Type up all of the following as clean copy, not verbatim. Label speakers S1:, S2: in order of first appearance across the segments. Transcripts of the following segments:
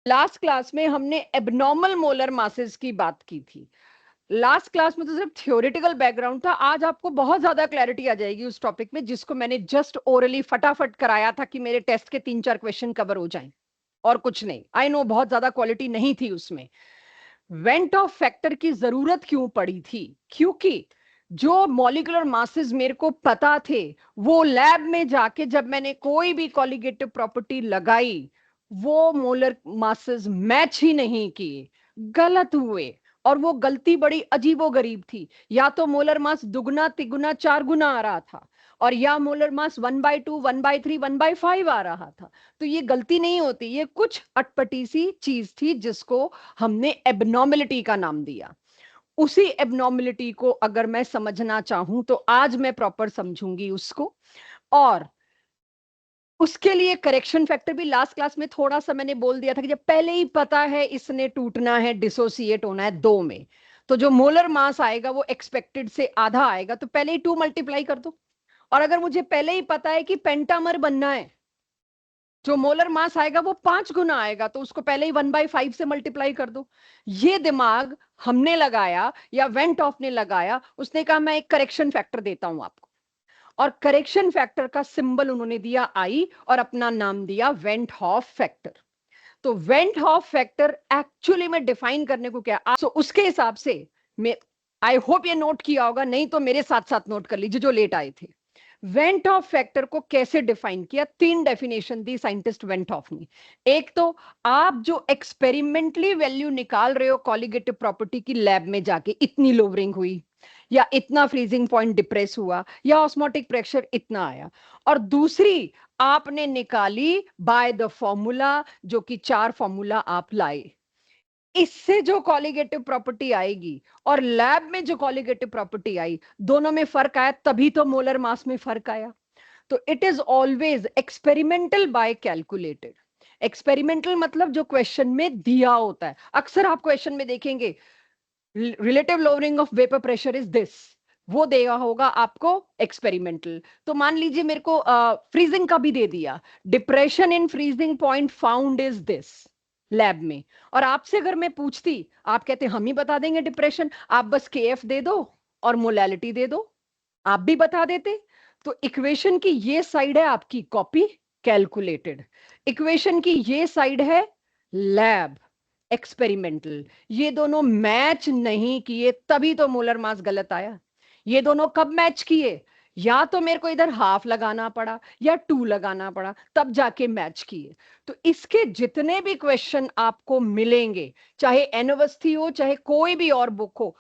S1: Last class में हमने abnormal molar masses की बात की थी। लास्ट क्लास में तो सिर्फ थ्योरेटिकल बैकग्राउंड था। आज आपको बहुत ज्यादा क्लैरिटी आ जाएगी उस टॉपिक में जिसको मैंने जस्ट ओरली फटाफट कराया था कि मेरे टेस्ट के 3-4 क्वेश्चन कवर हो जाएं और कुछ नहीं। आई नो बहुत ज्यादा क्वालिटी नहीं थी उसमें। वेंट ऑफ फैक्टर की जरूरत क्यों पड़ी थी? क्योंकि जो मॉलिक्यूलर मासेस मेरे को पता थे वो लैब में जाके जब मैंने कोई भी कॉलिगेटिव प्रॉपर्टी लगाई वो मोलर मासेस मैच ही नहीं किए, गलत हुए। और वो गलती बड़ी अजीबोगरीब थी। या तो मोलर मास दुगना तिगुना 4 गुना आ रहा था और या मोलर मास 1/2 1/3 1/5 आ रहा था। तो ये गलती नहीं होती, ये कुछ अटपटी सी चीज थी जिसको हमने एबनॉर्मेलिटी का नाम दिया। उसी एबनॉर्मेलिटी को अगर मैं समझना चाहूं तो आज मैं प्रॉपर समझूंगी उसको। और उसके लिए करेक्शन फैक्टर भी लास्ट क्लास में थोड़ा सा मैंने बोल दिया था कि जब पहले ही पता है इसने टूटना है, डिसोसिएट होना है दो में, तो जो मोलर मास आएगा वो एक्सपेक्टेड से आधा आएगा, तो पहले ही 2 मल्टीप्लाई कर दो। और अगर मुझे पहले ही पता है कि पेंटामर बनना है, जो मोलर मास आएगा वो 5 गुना आएगा, तो उसको पहले ही 1/5 से मल्टीप्लाई कर दो। ये दिमाग हमने लगाया या वेंट ऑफ ने लगाया। उसने कहा मैं एक करेक्शन फैक्टर देता हूं आपको, और करेक्शन फैक्टर का सिंबल उन्होंने दिया आई और अपना नाम दिया वेंट हॉफ फैक्टर। तो वेंट हॉफ फैक्टर एक्चुअली में डिफाइन करने को क्या, सो उसके हिसाब से मैं, आई होप ये नोट किया होगा, नहीं तो मेरे साथ साथ नोट कर लीजिए जो लेट आए थे। वेंट ऑफ फैक्टर को कैसे डिफाइन किया? 3 definition the scientist went of ने। एक तो आप जो एक्सपेरिमेंटली वैल्यू निकाल रहे हो कॉलिगेटिव प्रॉपर्टी की लैब में जाके, इतनी लोवरिंग हुई या इतना फ्रीजिंग पॉइंट डिप्रेस हुआ या ऑस्मोटिक प्रेशर इतना आया। और दूसरी आपने निकाली बाय द फॉर्मूला, जो कि 4 फॉर्मूला आप लाए। इससे जो कॉलिगेटिव प्रॉपर्टी आएगी और लैब में जो कॉलिगेटिव प्रॉपर्टी आई, दोनों में फर्क आया, तभी तो मोलर मास में फर्क आया। तो it is always experimental bye calculated. Experimental मतलब जो क्वेश्चन में दिया होता है। अक्सर आप क्वेश्चन में देखेंगे relative lowering of vapour pressure is this, वो देगा होगा आपको एक्सपेरिमेंटल। तो मान लीजिए मेरे को फ्रीजिंग का भी दे दिया, depression in freezing point found is this lab में। और आपसे अगर मैं पूछती, आप कहते हम ही बता देंगे डिप्रेशन, आप बस केएफ दे दो और मोलैलिटी दे दो, आप भी बता देते। तो इक्वेशन की ये साइड है आपकी कॉपी, कैलकुलेटेड। इक्वेशन की ये साइड है लैब, एक्सपेरिमेंटल। ये दोनों मैच नहीं किए तभी तो मोलर मास गलत आया। ये दोनों कब मैच किए? या तो मेरे को इधर हाफ लगाना पड़ा या 2 लगाना पड़ा, तब जाके मैच किए। तो इसके जितने भी क्वेश्चन आपको मिलेंगे, चाहे एनोवस्थी हो चाहे कोई भी और बुक हो,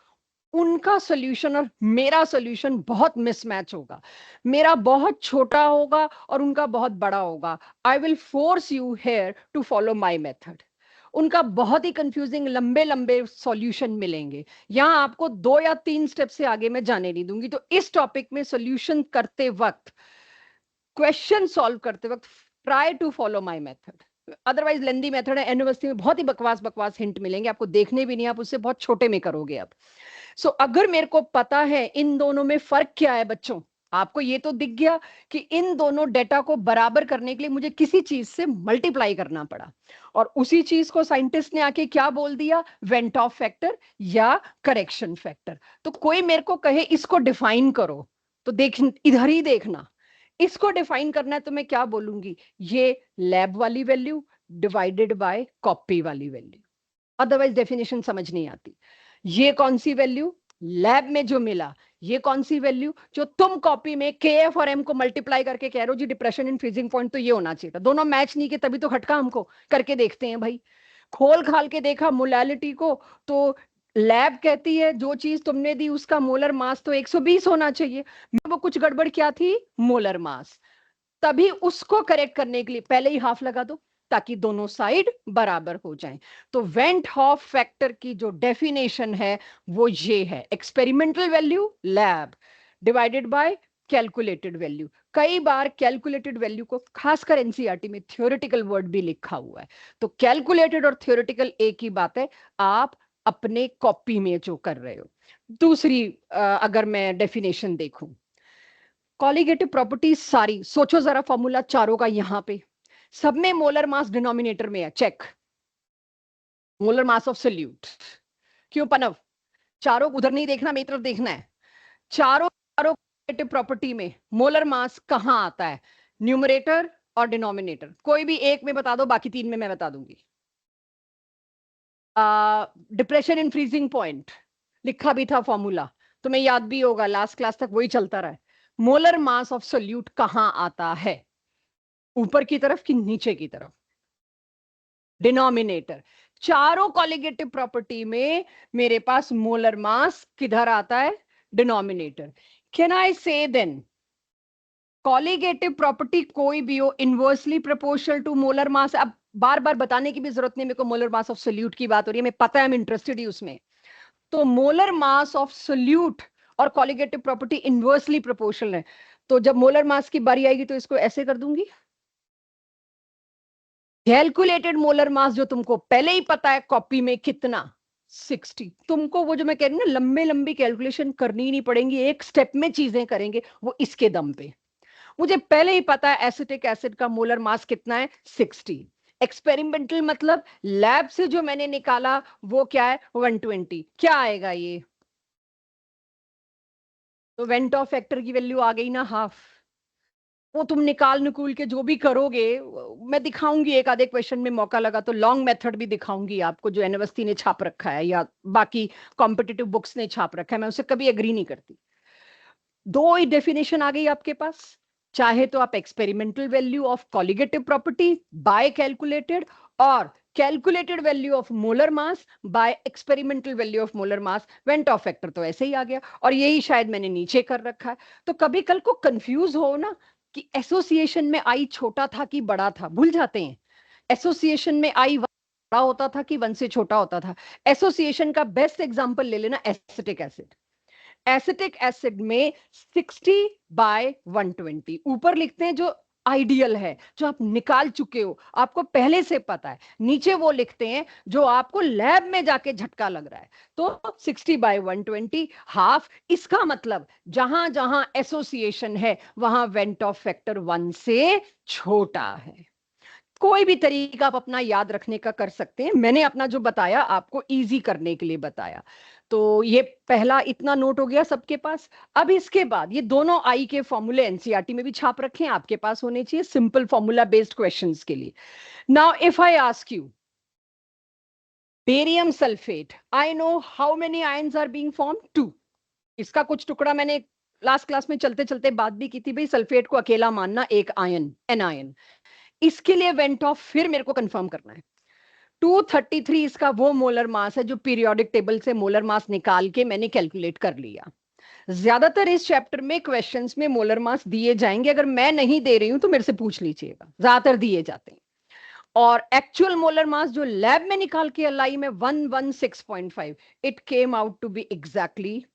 S1: उनका सॉल्यूशन और मेरा सॉल्यूशन बहुत मिसमैच होगा। मेरा बहुत छोटा होगा और उनका बहुत बड़ा होगा। I will force you here to follow my method. उनका बहुत ही कंफ्यूजिंग लंबे लंबे सॉल्यूशन मिलेंगे। यहां आपको 2 या 3 स्टेप से आगे मैं जाने नहीं दूंगी। तो इस टॉपिक में सॉल्यूशन करते वक्त, क्वेश्चन सॉल्व करते वक्त, try to follow my method. Otherwise lengthy method है, यूनिवर्सिटी में बहुत ही बकवास बकवास हिंट मिलेंगे आपको, देखने भी नहीं, आप उससे बहुत छोटे में करोगे अब। सो अगर मेरे को पता है इन दोनों में फर्क क्या है बच्चों, आपको ये तो दिख गया कि इन दोनों डेटा को बराबर करने के लिए मुझे किसी चीज से मल्टीप्लाई करना पड़ा, और उसी चीज को साइंटिस्ट ने आके क्या बोल दिया? वेंट ऑफ फैक्टर या करेक्शन फैक्टर। तो कोई मेरे को कहे इसको डिफाइन करो, तो देख इधर ही देखना। इसको डिफाइन करना है तो मैं क्या बोलूंगी? ये लैब वाली वैल्यू डिवाइडेड बाय कॉपी वाली वैल्यू, अदरवाइज डेफिनेशन समझ नहीं आती। ये कौन सी वैल्यू? लैब में जो मिला। ये कौन सी वैल्यू? जो तुम कॉपी में के एफ और एम को मल्टीप्लाई करके कह रहे हो जी डिप्रेशन इन फ्रीजिंग पॉइंट, तो ये होना चाहिए था। दोनों मैच नहीं किए तभी तो खटका हमको। करके देखते हैं भाई, खोल खाल के देखा मोलैलिटी को, तो लैब कहती है जो चीज तुमने दी उसका मोलर मास तो 120 होना चाहिए। वो कुछ गड़बड़ क्या थी? Molar mass. तभी उसको करेक्ट करने के लिए पहले ही हाफ लगा दो ताकि दोनों साइड बराबर हो जाएं। तो वेंट हॉफ फैक्टर की जो डेफिनेशन है वो ये है, experimental value lab divided by calculated value. कई बार कैलकुलेटेड वैल्यू को खासकर एनसीईआरटी में थ्योरेटिकल वर्ड भी लिखा हुआ है। तो कैलकुलेटेड और थ्योरेटिकल एक ही बात है, आप अपने कॉपी में जो कर रहे हो। दूसरी अगर मैं डेफिनेशन देखूं, कॉलिगेटिव प्रॉपर्टीज सारी सोचो जरा, फॉर्मूला चारों का यहां पे, सब में मोलर मास डिनोमिनेटर में है, check. Molar mass of solute. क्यों पनव? चारों उधर नहीं देखना, मेरी तरफ देखना है। चारों चारों प्रॉपर्टी में मोलर मास कहां आता है? न्यूमरेटर और डिनोमिनेटर। कोई भी एक में बता दो, बाकी तीन में मैं बता दूंगी। डिप्रेशन इन फ्रीजिंग पॉइंट लिखा भी था फॉर्मूला, तुम्हें याद भी होगा, लास्ट क्लास तक वही चलता रहा है। मोलर मास ऑफ सोल्यूट कहां आता है? ऊपर की तरफ कि नीचे की तरफ? डिनोमिनेटर। चारों कॉलिगेटिव प्रॉपर्टी में मेरे पास मोलर मास किधर आता है? डिनोमिनेटर। कैन आई से देन कॉलिगेटिव प्रॉपर्टी कोई भी हो inversely proportional to molar mass? अब बार बार बताने की भी जरूरत नहीं मेरे को, मोलर मास ऑफ सोल्यूट की बात हो रही है, मैं पता है, आई एम इंटरेस्टेड ही उसमें। तो मोलर मास ऑफ सोल्यूट और कॉलिगेटिव प्रॉपर्टी इनवर्सली प्रोपोर्शनल है। तो जब मोलर मास की बारी आएगी तो इसको ऐसे कर दूंगी। कैलकुलेटेड मोलर मास जो तुमको पहले ही पता है कॉपी में कितना, 60। तुमको वो जो मैं कह रही हूँ ना, लंबे लंबी कैलकुलेशन करनी नहीं पड़ेंगी, एक स्टेप में चीजें करेंगे वो इसके दम पे। मुझे पहले ही पता है एसिटिक एसिड का मोलर मास कितना है, 60। एक्सपेरिमेंटल मतलब लैब से जो मैंने निकाला वो क्या है, 120। क्या आएगा ये? तो वेंट ऑफ फैक्टर की वैल्यू आ गई ना, हाफ। वो तुम निकाल निकूल के जो भी करोगे, मैं दिखाऊंगी एक आधे क्वेश्चन में, मौका लगा तो लॉन्ग मेथड भी दिखाऊंगी आपको, जो एनएसटी ने छाप रखा है या बाकी कॉम्पिटिटिव बुक्स ने छाप रखा है, मैं उससे कभी एग्री नहीं करती। दो ही डेफिनेशन आ गई आपके पास। चाहे तो आप experimental value of colligative property by calculated, और calculated value of molar mass by experimental value of molar mass. Van't Hoff factor तो ऐसे ही आ गया, और यही शायद मैंने नीचे कर रखा है। तो कभी कल को कंफ्यूज हो ना कि एसोसिएशन में आई छोटा था कि बड़ा था, भूल जाते हैं। एसोसिएशन में आई बड़ा होता था कि वन से छोटा होता था? एसोसिएशन का बेस्ट एग्जांपल ले लेना, एसिटिक एसिड। एसिटिक एसिड में 60/120 ऊपर लिखते हैं, जो आइडियल है, जो आप निकाल चुके हो, आपको पहले से पता है। नीचे वो लिखते हैं जो आपको लैब में जाके झटका लग रहा है। तो 60/120 हाफ। इसका मतलब जहां जहां एसोसिएशन है वहां वेंट ऑफ फैक्टर 1 से छोटा है। कोई भी तरीका आप अपना याद रखने का कर सकते हैं, मैंने अपना जो बताया आपको इजी करने के लिए बताया। तो ये पहला इतना नोट हो गया सबके पास। अब इसके बाद ये दोनों आई के फॉर्मूले एनसीईआरटी में भी छाप रखे हैं, आपके पास होने चाहिए, सिंपल फॉर्मूला बेस्ड क्वेश्चंस के लिए। Now if I ask you barium sulphate, I know how many ions are being form, 2। इसका कुछ टुकड़ा मैंने लास्ट क्लास में चलते चलते बात भी की थी, भाई सल्फेट को अकेला मानना, एक आयन एन आयन। इसके लिए वेंट ऑफ फिर मेरे को कंफर्म करना है। 233 इसका वो मोलर मास है जो पीरियोडिक टेबल से मोलर मास निकाल के मैंने कैलकुलेट कर लिया। ज्यादातर इस चैप्टर में क्वेश्चंस में मोलर मास दिए जाएंगे, अगर मैं नहीं दे रही हूं तो मेरे से पूछ लीजिएगा, ज्यादातर दिए जाते हैं। और एक्चुअल मोलर मास जो लैब में निकाल के लाई में 116.5, it came out to be exactly,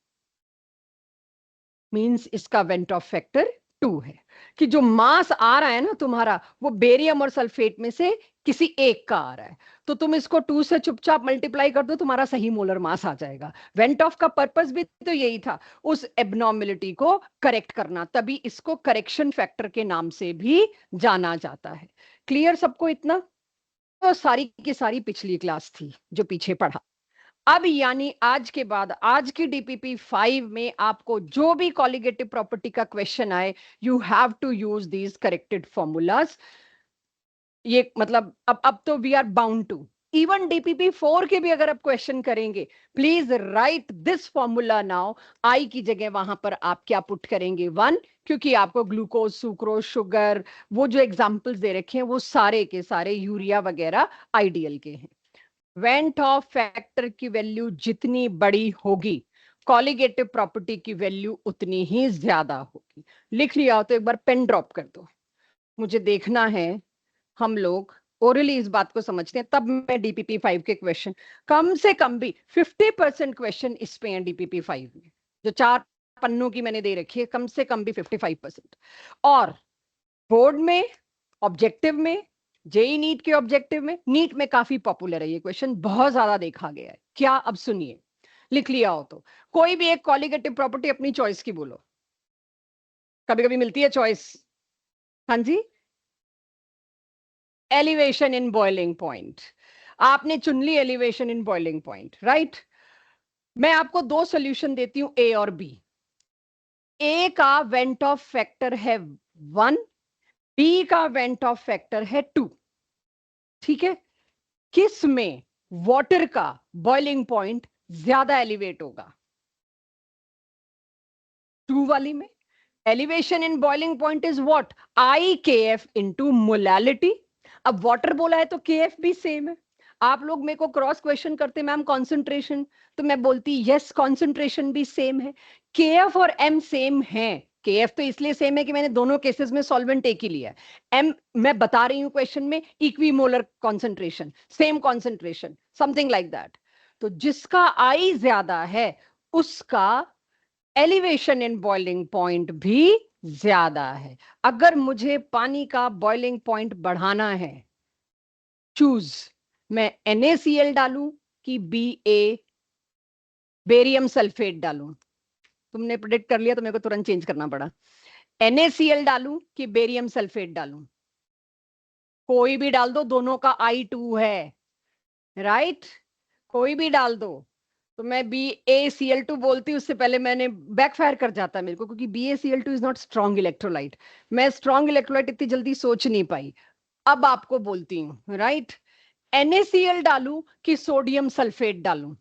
S1: means इसका वेंट ऑफ फैक्टर 2 है। कि जो मास आ रहा है ना तुम्हारा, वो बेरियम और सल्फेट में से किसी एक का आ रहा है। तो तुम इसको 2 से चुपचाप मल्टीप्लाई कर दो, तुम्हारा सही मोलर मास आ जाएगा। वेंट ऑफ का पर्पस भी तो यही था, उस एबनॉर्मेलिटी को करेक्ट करना, तभी इसको करेक्शन फैक्टर के नाम से भी जाना जाता है। क्लियर सबको इतना? तो सारी की सारी पिछली क्लास थी जो पीछे पढ़ा। अब यानी आज के बाद आज की डीपीपी 5 में आपको जो भी कॉलिगेटिव प्रॉपर्टी का क्वेश्चन आए, you have to use these corrected formulas. ये मतलब अब तो we are bound to, even DPP 4 के भी अगर आप क्वेश्चन करेंगे, please write this formula now. I की जगह वहां पर आप क्या पुट करेंगे, 1, क्योंकि आपको ग्लूकोज, सुक्रोज, शुगर, वो जो एग्जांपल्स दे रखे हैं वो सारे के सारे यूरिया वगैरह आइडियल के हैं। वेंट ऑफ फैक्टर की वैल्यू जितनी बड़ी होगी, कॉलिगेटिव प्रॉपर्टी की वैल्यू उतनी ही ज्यादा होगी। लिख लिया हो तो एक बार पेन ड्रॉप कर दो, मुझे देखना है। हम लोग ओरली इस बात को समझते हैं, तब मैं डीपीपी 5 के क्वेश्चन, कम से कम भी 50% क्वेश्चन इस पे हैं डीपीपी 5 में, जो 4 पन्नों की मैंने दे रखी है, कम से कम भी 55%। और बोर्ड में, ऑब्जेक्टिव में, जेई नीट के ऑब्जेक्टिव में, नीट में काफी पॉपुलर है ये क्वेश्चन, बहुत ज्यादा देखा गया है। क्या? अब सुनिए, लिख लिया हो तो कोई भी एक कॉलिगेटिव प्रॉपर्टी अपनी चॉइस की बोलो। कभी कभी मिलती है चॉइस। हाँ जी, एलिवेशन इन बॉइलिंग पॉइंट। आपने चुन ली elevation in boiling point, right. मैं आपको दो सोल्यूशन देती हूं, ए और बी। ए का वेंट ऑफ फैक्टर है 1, बी का वेंट ऑफ फैक्टर है 2। ठीक है, किस में वाटर का बॉइलिंग पॉइंट ज्यादा एलिवेट होगा? 2 वाली में। Elevation in boiling point is what? I k f into molality. अब वाटर बोला है तो के एफ भी सेम है। आप लोग मेरे को क्रॉस क्वेश्चन करते मैम कॉन्सेंट्रेशन, तो मैं बोलती यस कॉन्सेंट्रेशन भी सेम है। के एफ और एम सेम है। के एफ तो इसलिए सेम है कि मैंने दोनों केसेस में सॉल्वेंट एक ही लिया है। एम मैं बता रही हूं क्वेश्चन में equimolar concentration, same concentration, something like that. तो जिसका आई ज्यादा है उसका एलिवेशन इन बॉइलिंग पॉइंट भी ज्यादा है। अगर मुझे पानी का बॉइलिंग पॉइंट बढ़ाना है, चूज, मैं NaCl डालूं कि बेरियम सल्फेट डालूं? तुमने प्रेडिक्ट कर लिया तो मेरे को तुरंत चेंज करना पड़ा। NaCl डालूं कि बेरियम सल्फेट डालूं? कोई भी डाल दो, दोनों का I2 है, राइट। कोई भी डाल दो। तो मैं BaCl2 बोलती, उससे पहले मैंने बैकफायर कर जाता मेरे को, क्योंकि BaCl2 is not strong electrolyte. मैं स्ट्रॉन्ग इलेक्ट्रोलाइट इतनी जल्दी सोच नहीं पाई। अब आपको बोलती हूँ, राइट। NaCl डालूं कि सोडियम सल्फेट डालूं?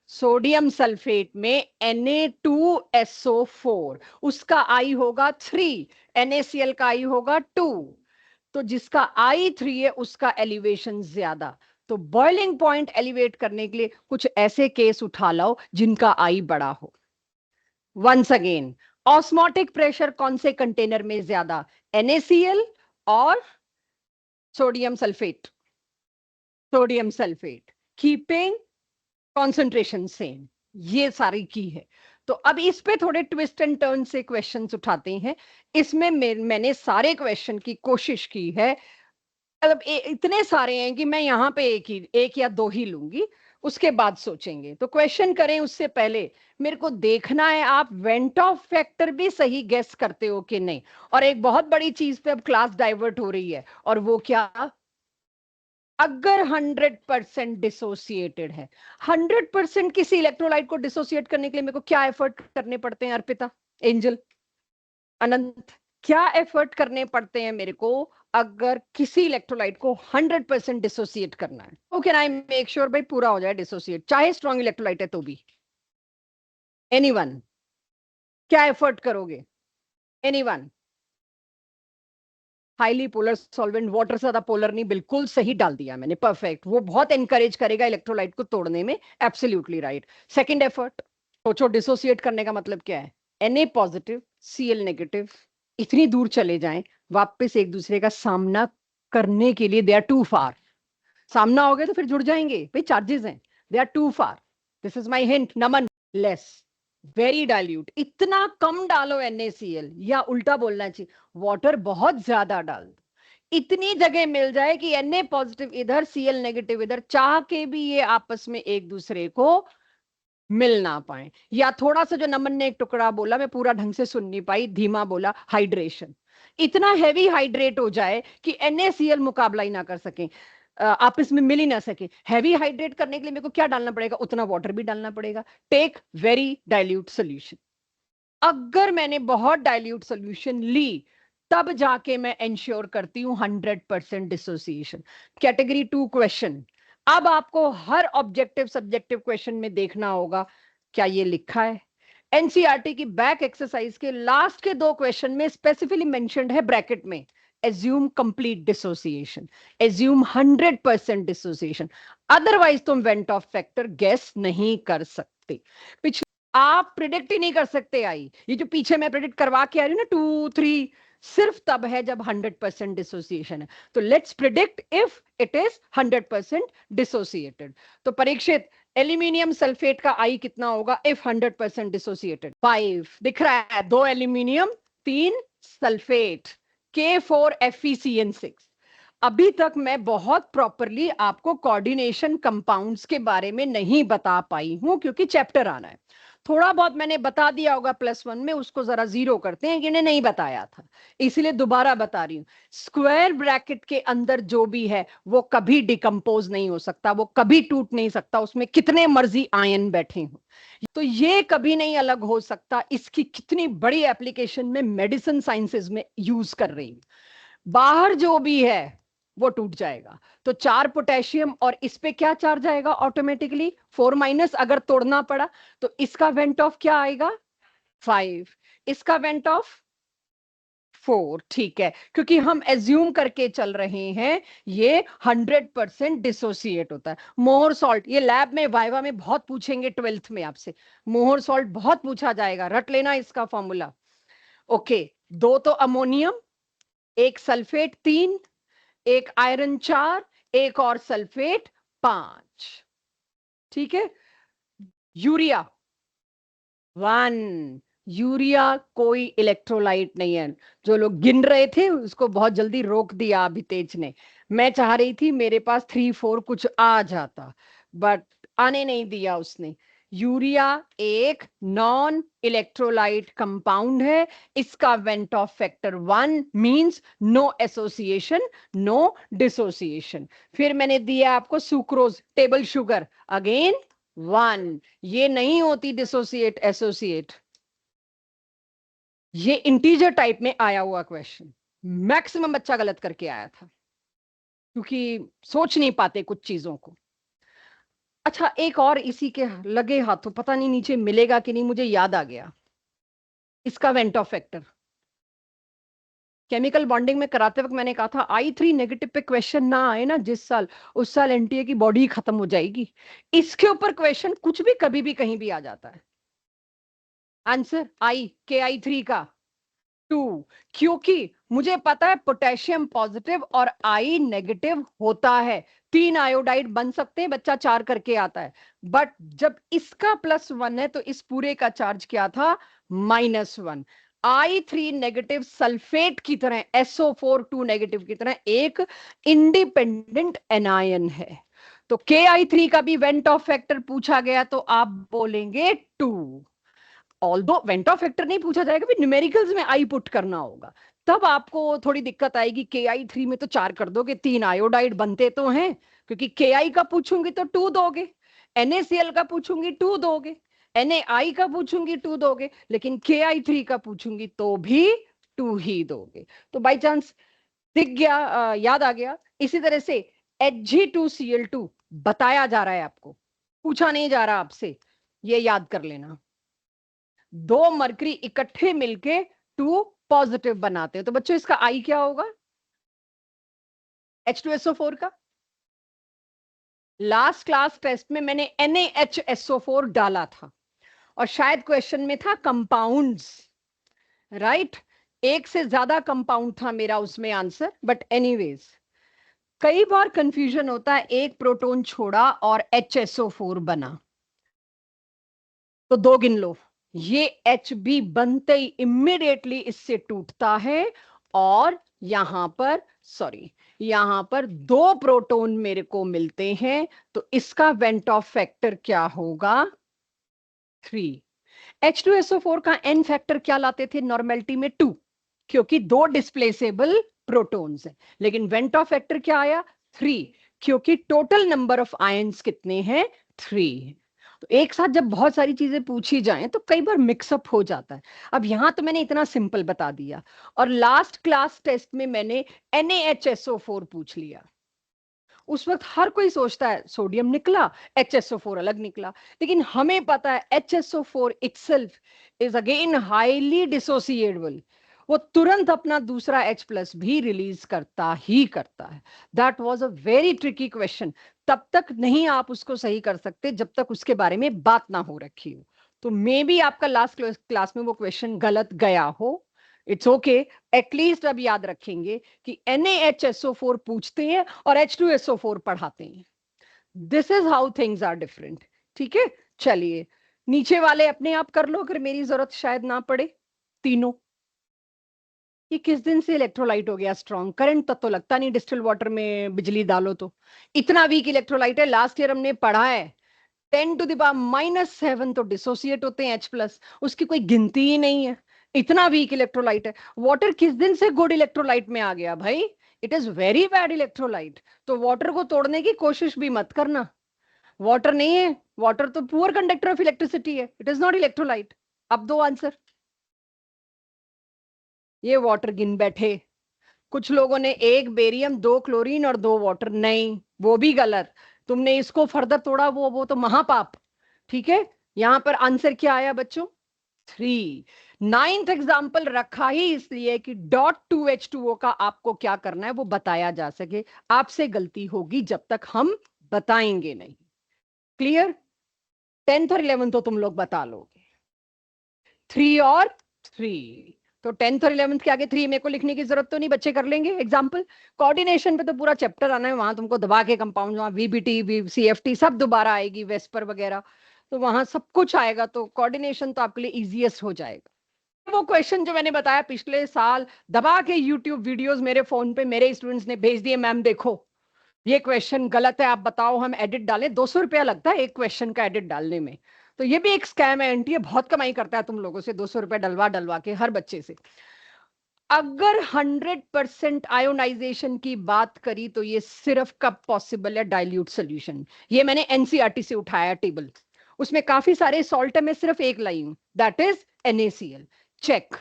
S1: सोडियम सल्फेट में Na2SO4, उसका आई होगा 3, NaCl का आई होगा 2। तो जिसका आई 3 है उसका एलिवेशन ज्यादा। तो बॉइलिंग पॉइंट एलिवेट करने के लिए कुछ ऐसे केस उठा लाओ जिनका आई बड़ा हो। वंस अगेन, ऑस्मोटिक प्रेशर कौन से कंटेनर में ज्यादा? NaCl और sodium sulphate? Sodium sulphate. Keeping concentration same. ये सारी की है। तो अब इस पे थोड़े ट्विस्ट एंड टर्न से क्वेश्चंस उठाते हैं। इसमें मैंने सारे क्वेश्चन की कोशिश की है, मतलब इतने सारे हैं कि मैं यहाँ पे एक या दो ही लूंगी, उसके बाद सोचेंगे। तो क्वेश्चन करें उससे पहले मेरे को देखना है आप वेंट ऑफ फैक्टर भी सही गेस करते हो कि नहीं। और एक बहुत बड़ी चीज पे अब क्लास डाइवर्ट हो रही है, और वो क्या? अगर 100% डिसोसिएटेड है, 100% किसी इलेक्ट्रोलाइट को डिसोसिएट करने के लिए मेरे को क्या एफर्ट करने पड़ते हैं? अर्पिता, एंजल, अनंत, क्या एफर्ट करने पड़ते हैं मेरे को अगर किसी इलेक्ट्रोलाइट को 100% डिसोसिएट करना है? तो कैन आई मेक श्योर भाई पूरा हो जाए डिसोसिएट, चाहे स्ट्रॉन्ग इलेक्ट्रोलाइट है तो भी? एनीवन? क्या एफर्ट करोगे? Anyone? Highly polar solvent, water से ज्यादा पोलर नहीं, बिल्कुल सही डाल दिया मैंने, परफेक्ट। वो बहुत एनकरेज करेगा इलेक्ट्रोलाइट को तोड़ने में, एब्सोल्युटली राइट। सेकंड एफर्ट, सोचो डिसोसिएट करने का मतलब क्या है? Na पॉजिटिव Cl नेगेटिव इतनी दूर चले जाएं वापस एक दूसरे का सामना करने के लिए, दे आर टू फार। सामना हो गया तो फिर जुड़ जाएंगे भाई, चार्जेस हैं, they are too far. This is my hint. Naman, less, very dilute, इतना कम डालो NaCl, या उल्टा बोलना चाहिए वाटर बहुत ज्यादा डाल दो, इतनी जगह मिल जाए कि Na पॉजिटिव इधर Cl नेगेटिव इधर, चाह के भी ये आपस में एक दूसरे को मिल ना पाए। या थोड़ा सा, जो नमन ने एक टुकड़ा बोला मैं पूरा ढंग से सुन नहीं पाई, धीमा बोला, हाइड्रेशन, इतना हैवी हाइड्रेट हो जाए कि NaCl मुकाबला ही ना कर सके, आपस में मिल ही ना सके। हैवी हाइड्रेट करने के लिए मेरे को क्या डालना पड़ेगा? उतना वाटर भी डालना पड़ेगा। Take very dilute solution. अगर मैंने बहुत डाइल्यूट सोल्यूशन ली तब जाके मैं इंश्योर करती हूं 100% डिसोसिएशन। कैटेगरी 2 क्वेश्चन, अब आपको हर ऑब्जेक्टिव सब्जेक्टिव क्वेश्चन में देखना होगा क्या ये लिखा है। एनसीईआरटी की बैक एक्सरसाइज के लास्ट के 2 क्वेश्चन में स्पेसिफिकली मेंशन्ड है ब्रैकेट में, assume complete dissociation, assume 100% dissociation, otherwise तुम वेंट ऑफ फैक्टर गेस नहीं कर सकते। आप प्रिडिक्ट ही नहीं कर सकते आई। ये जो पीछे मैं प्रिडिक्ट करवा के आ रही हूँ ना 2 3, सिर्फ तब है जब 100% डिसोसिएशन है। तो let's predict if it is 100% dissociated. तो परीक्षित, एल्यूमिनियम सल्फेट का आई कितना होगा इफ 100% डिसोसिएटेड? 5 दिख रहा है, 2 एल्यूमिनियम 3 सल्फेट, K4FeCN6। अभी तक मैं बहुत प्रॉपरली आपको कोऑर्डिनेशन कंपाउंड्स के बारे में नहीं बता पाई हूं क्योंकि चैप्टर आना है। थोड़ा बहुत मैंने बता दिया होगा +1 में, उसको जरा 0 करते हैं, इन्हें नहीं बताया था, इसीलिए दोबारा बता रही हूं। स्क्वायर ब्रैकेट के अंदर जो भी है वो कभी डिकम्पोज नहीं हो सकता, वो कभी टूट नहीं सकता, उसमें कितने मर्जी आयन बैठे हो, तो ये कभी नहीं अलग हो सकता। इसकी कितनी बड़ी एप्लीकेशन में मेडिसिन साइंसेज में यूज कर रही हूं। बाहर जो भी है वो टूट जाएगा। तो 4 पोटेशियम, और इस पे क्या चार्ज आएगा ऑटोमेटिकली 4-, अगर तोड़ना पड़ा तो इसका वेंट ऑफ क्या आएगा 5, इसका वेंट ऑफ 4। ठीक है, क्योंकि हम एज्यूम करके चल रहे हैं ये 100% डिसोसिएट होता है। मोहर सॉल्ट, ये लैब में वाइवा में बहुत पूछेंगे 12th में आपसे, मोहर सॉल्ट बहुत पूछा जाएगा, रट लेना इसका फॉर्मूला। ओके, 2 तो अमोनियम, एक सल्फेट 3, एक आयरन 4, एक और सल्फेट 5। ठीक है, यूरिया 1, यूरिया कोई इलेक्ट्रोलाइट नहीं है। जो लोग गिन रहे थे उसको बहुत जल्दी रोक दिया अभी तेज ने। मैं चाह रही थी मेरे पास 3-4 कुछ आ जाता, बट आने नहीं दिया उसने। यूरिया एक नॉन इलेक्ट्रोलाइट कंपाउंड है, इसका van't Hoff factor 1 means no association, no dissociation. फिर मैंने दिया आपको सुक्रोज, टेबल शुगर, अगेन 1, ये नहीं होती डिसोसिएट एसोसिएट। ये इंटीजर टाइप में आया हुआ क्वेश्चन, मैक्सिमम बच्चा गलत करके आया था, क्योंकि सोच नहीं पाते कुछ चीजों को। अच्छा, एक और इसी के लगे हाथों, पता नहीं नीचे मिलेगा कि नहीं, मुझे याद आ गया, इसका van't Hoff factor. Chemical bonding में कराते वक्त मैंने कहा था I3 पे क्वेश्चन ना आए ना जिस साल, उस साल एनटीए की बॉडी खत्म हो जाएगी। इसके ऊपर क्वेश्चन कुछ भी कभी भी कहीं भी आ जाता है। आंसर KI3 का 2, क्योंकि मुझे पता है पोटेशियम पॉजिटिव और I नेगेटिव होता है। 3 आयोडाइड बन सकते हैं, बच्चा 4 करके आता है, बट जब इसका +1 है तो इस पूरे का चार्ज क्या था -1। I3 नेगेटिव सल्फेट की तरह, SO4 2 नेगेटिव की तरह एक इंडिपेंडेंट एनायन है। तो KI3 का भी वेंट ऑफ फैक्टर पूछा गया तो आप बोलेंगे 2। ऑल्दो वेंट ऑफ फैक्टर नहीं पूछा जाएगा, फिर न्यूमेरिकल्स में आई पुट करना होगा, तब आपको थोड़ी दिक्कत आएगी। KI3 में तो 4 कर दोगे, 3 आयोडाइड बनते तो हैं, क्योंकि KI का पूछूंगी तो 2 दोगे, NaCl का पूछूंगी 2 दोगे, NaI का पूछूंगी 2 दोगे, लेकिन KI3 का पूछूंगी तो भी 2 ही दोगे। तो बाई चांस दिख गया, याद आ गया। इसी तरह से Hg2Cl2 बताया जा रहा है आपको, पूछा नहीं जा रहा आपसे, ये याद कर लेना। 2 मरकरी इकट्ठे मिलके 2 पॉजिटिव बनाते हैं, तो बच्चों इसका आई क्या होगा H2SO4 का। लास्ट क्लास टेस्ट में मैंने NaHSO4 डाला था, और शायद क्वेश्चन में था कंपाउंड्स, राइट, एक से ज्यादा कंपाउंड था मेरा उसमें आंसर, बट एनीवेज कई बार कंफ्यूजन होता है, एक प्रोटॉन छोड़ा और HSO4 बना, तो 2 गिन लो। ये HB बनते ही इमीडिएटली इससे टूटता है, और यहां पर यहां पर 2 प्रोटॉन मेरे को मिलते हैं, तो इसका वेंट ऑफ फैक्टर क्या होगा 3। H2SO4 का n फैक्टर क्या लाते थे नॉर्मेलिटी में 2, क्योंकि 2 डिस्प्लेसेबल प्रोटॉन्स हैं, लेकिन वेंट ऑफ फैक्टर क्या आया 3, क्योंकि टोटल नंबर ऑफ आयंस कितने हैं 3। तो एक साथ जब बहुत सारी चीजें पूछी जाएं तो कई बार मिक्सअप हो जाता है। अब यहां तो मैंने इतना सिंपल बता दिया, और लास्ट क्लास टेस्ट में मैंने NaHSO4 पूछ लिया। उस वक्त हर कोई सोचता है सोडियम निकला, HSO4 अलग निकला, लेकिन हमें पता है HSO4 itself is again highly dissociable, वो तुरंत अपना दूसरा H+ भी रिलीज करता ही करता है। That was a very tricky question, तब तक नहीं आप उसको सही कर सकते जब तक उसके बारे में बात ना हो रखी हो। तो मे बी आपका लास्ट क्लास में वो क्वेश्चन गलत गया हो, इट्स ओके, एटलीस्ट अब याद रखेंगे कि NaHSO4 पूछते हैं और H2SO4 पढ़ाते हैं। This is how things are different. ठीक है, चलिए नीचे वाले अपने आप कर लो, अगर मेरी जरूरत शायद ना पड़े। तीनों, ये किस दिन से इलेक्ट्रोलाइट हो गया स्ट्रॉन्ग, करंट तक तो लगता नहीं डिस्टिल वाटर में बिजली डालो तो, इतना वीक इलेक्ट्रोलाइट है। लास्ट ईयर हमने पढ़ा है 10⁻⁻7 तो डिसोसिएट होते हैं H+, उसकी कोई गिनती ही नहीं है, इतना वीक इलेक्ट्रोलाइट है। वाटर किस दिन से गुड इलेक्ट्रोलाइट में आ गया भाई? It is very bad electrolyte. तो वाटर को तोड़ने की कोशिश भी मत करना। वाटर नहीं है, वाटर तो पुअर कंडक्टर ऑफ इलेक्ट्रिसिटी है, इट इज नॉट इलेक्ट्रोलाइट। अब दो आंसर। ये वाटर गिन बैठे कुछ लोगों ने, एक बेरियम, दो क्लोरीन और दो वाटर। नहीं, वो भी गलत। तुमने इसको फर्दर तोड़ा, वो तो महापाप। ठीक है, यहां पर आंसर क्या आया बच्चों? 3। नाइन्थ एग्जाम्पल रखा ही इसलिए कि .2H2O का आपको क्या करना है वो बताया जा सके। आपसे गलती होगी जब तक हम बताएंगे नहीं। क्लियर? 10th और 11th तो तुम लोग बता लोगे। 3 और 3, तो 10th और 11th के आगे 3 मेरे को लिखने की जरूरत तो नहीं, बच्चे कर लेंगे। एग्जाम्पल कोऑर्डिनेशन पे तो पूरा चैप्टर आना है, वहां तुमको दबा के कंपाउंड, वहां VBT, CFT सब दोबारा आएगी, वेस्पर वगैरह, तो वहां सब कुछ आएगा। तो कोऑर्डिनेशन तो आपके लिए इजीएस्ट हो जाएगा। वो क्वेश्चन जो मैंने बताया पिछले साल, दबा के यूट्यूब वीडियोस मेरे फोन पे मेरे स्टूडेंट्स ने भेज दिए, मैम देखो ये क्वेश्चन गलत है, आप बताओ हम एडिट डालें। 200 रुपया लगता है एक क्वेश्चन का एडिट डालने में। तो ये भी एक स्कैम है, एंटी बहुत कमाई करता है तुम लोगों से, 200 रुपया डलवा डलवा के हर बच्चे से। अगर 100% आयोनाइजेशन की बात करी तो ये सिर्फ कब पॉसिबल है? Dilute solution. ये मैंने एनसीईआरटी से उठाया टेबल, उसमें काफी सारे सॉल्ट है, मैं सिर्फ एक लाई हूं, दैट इज NaCl। चेक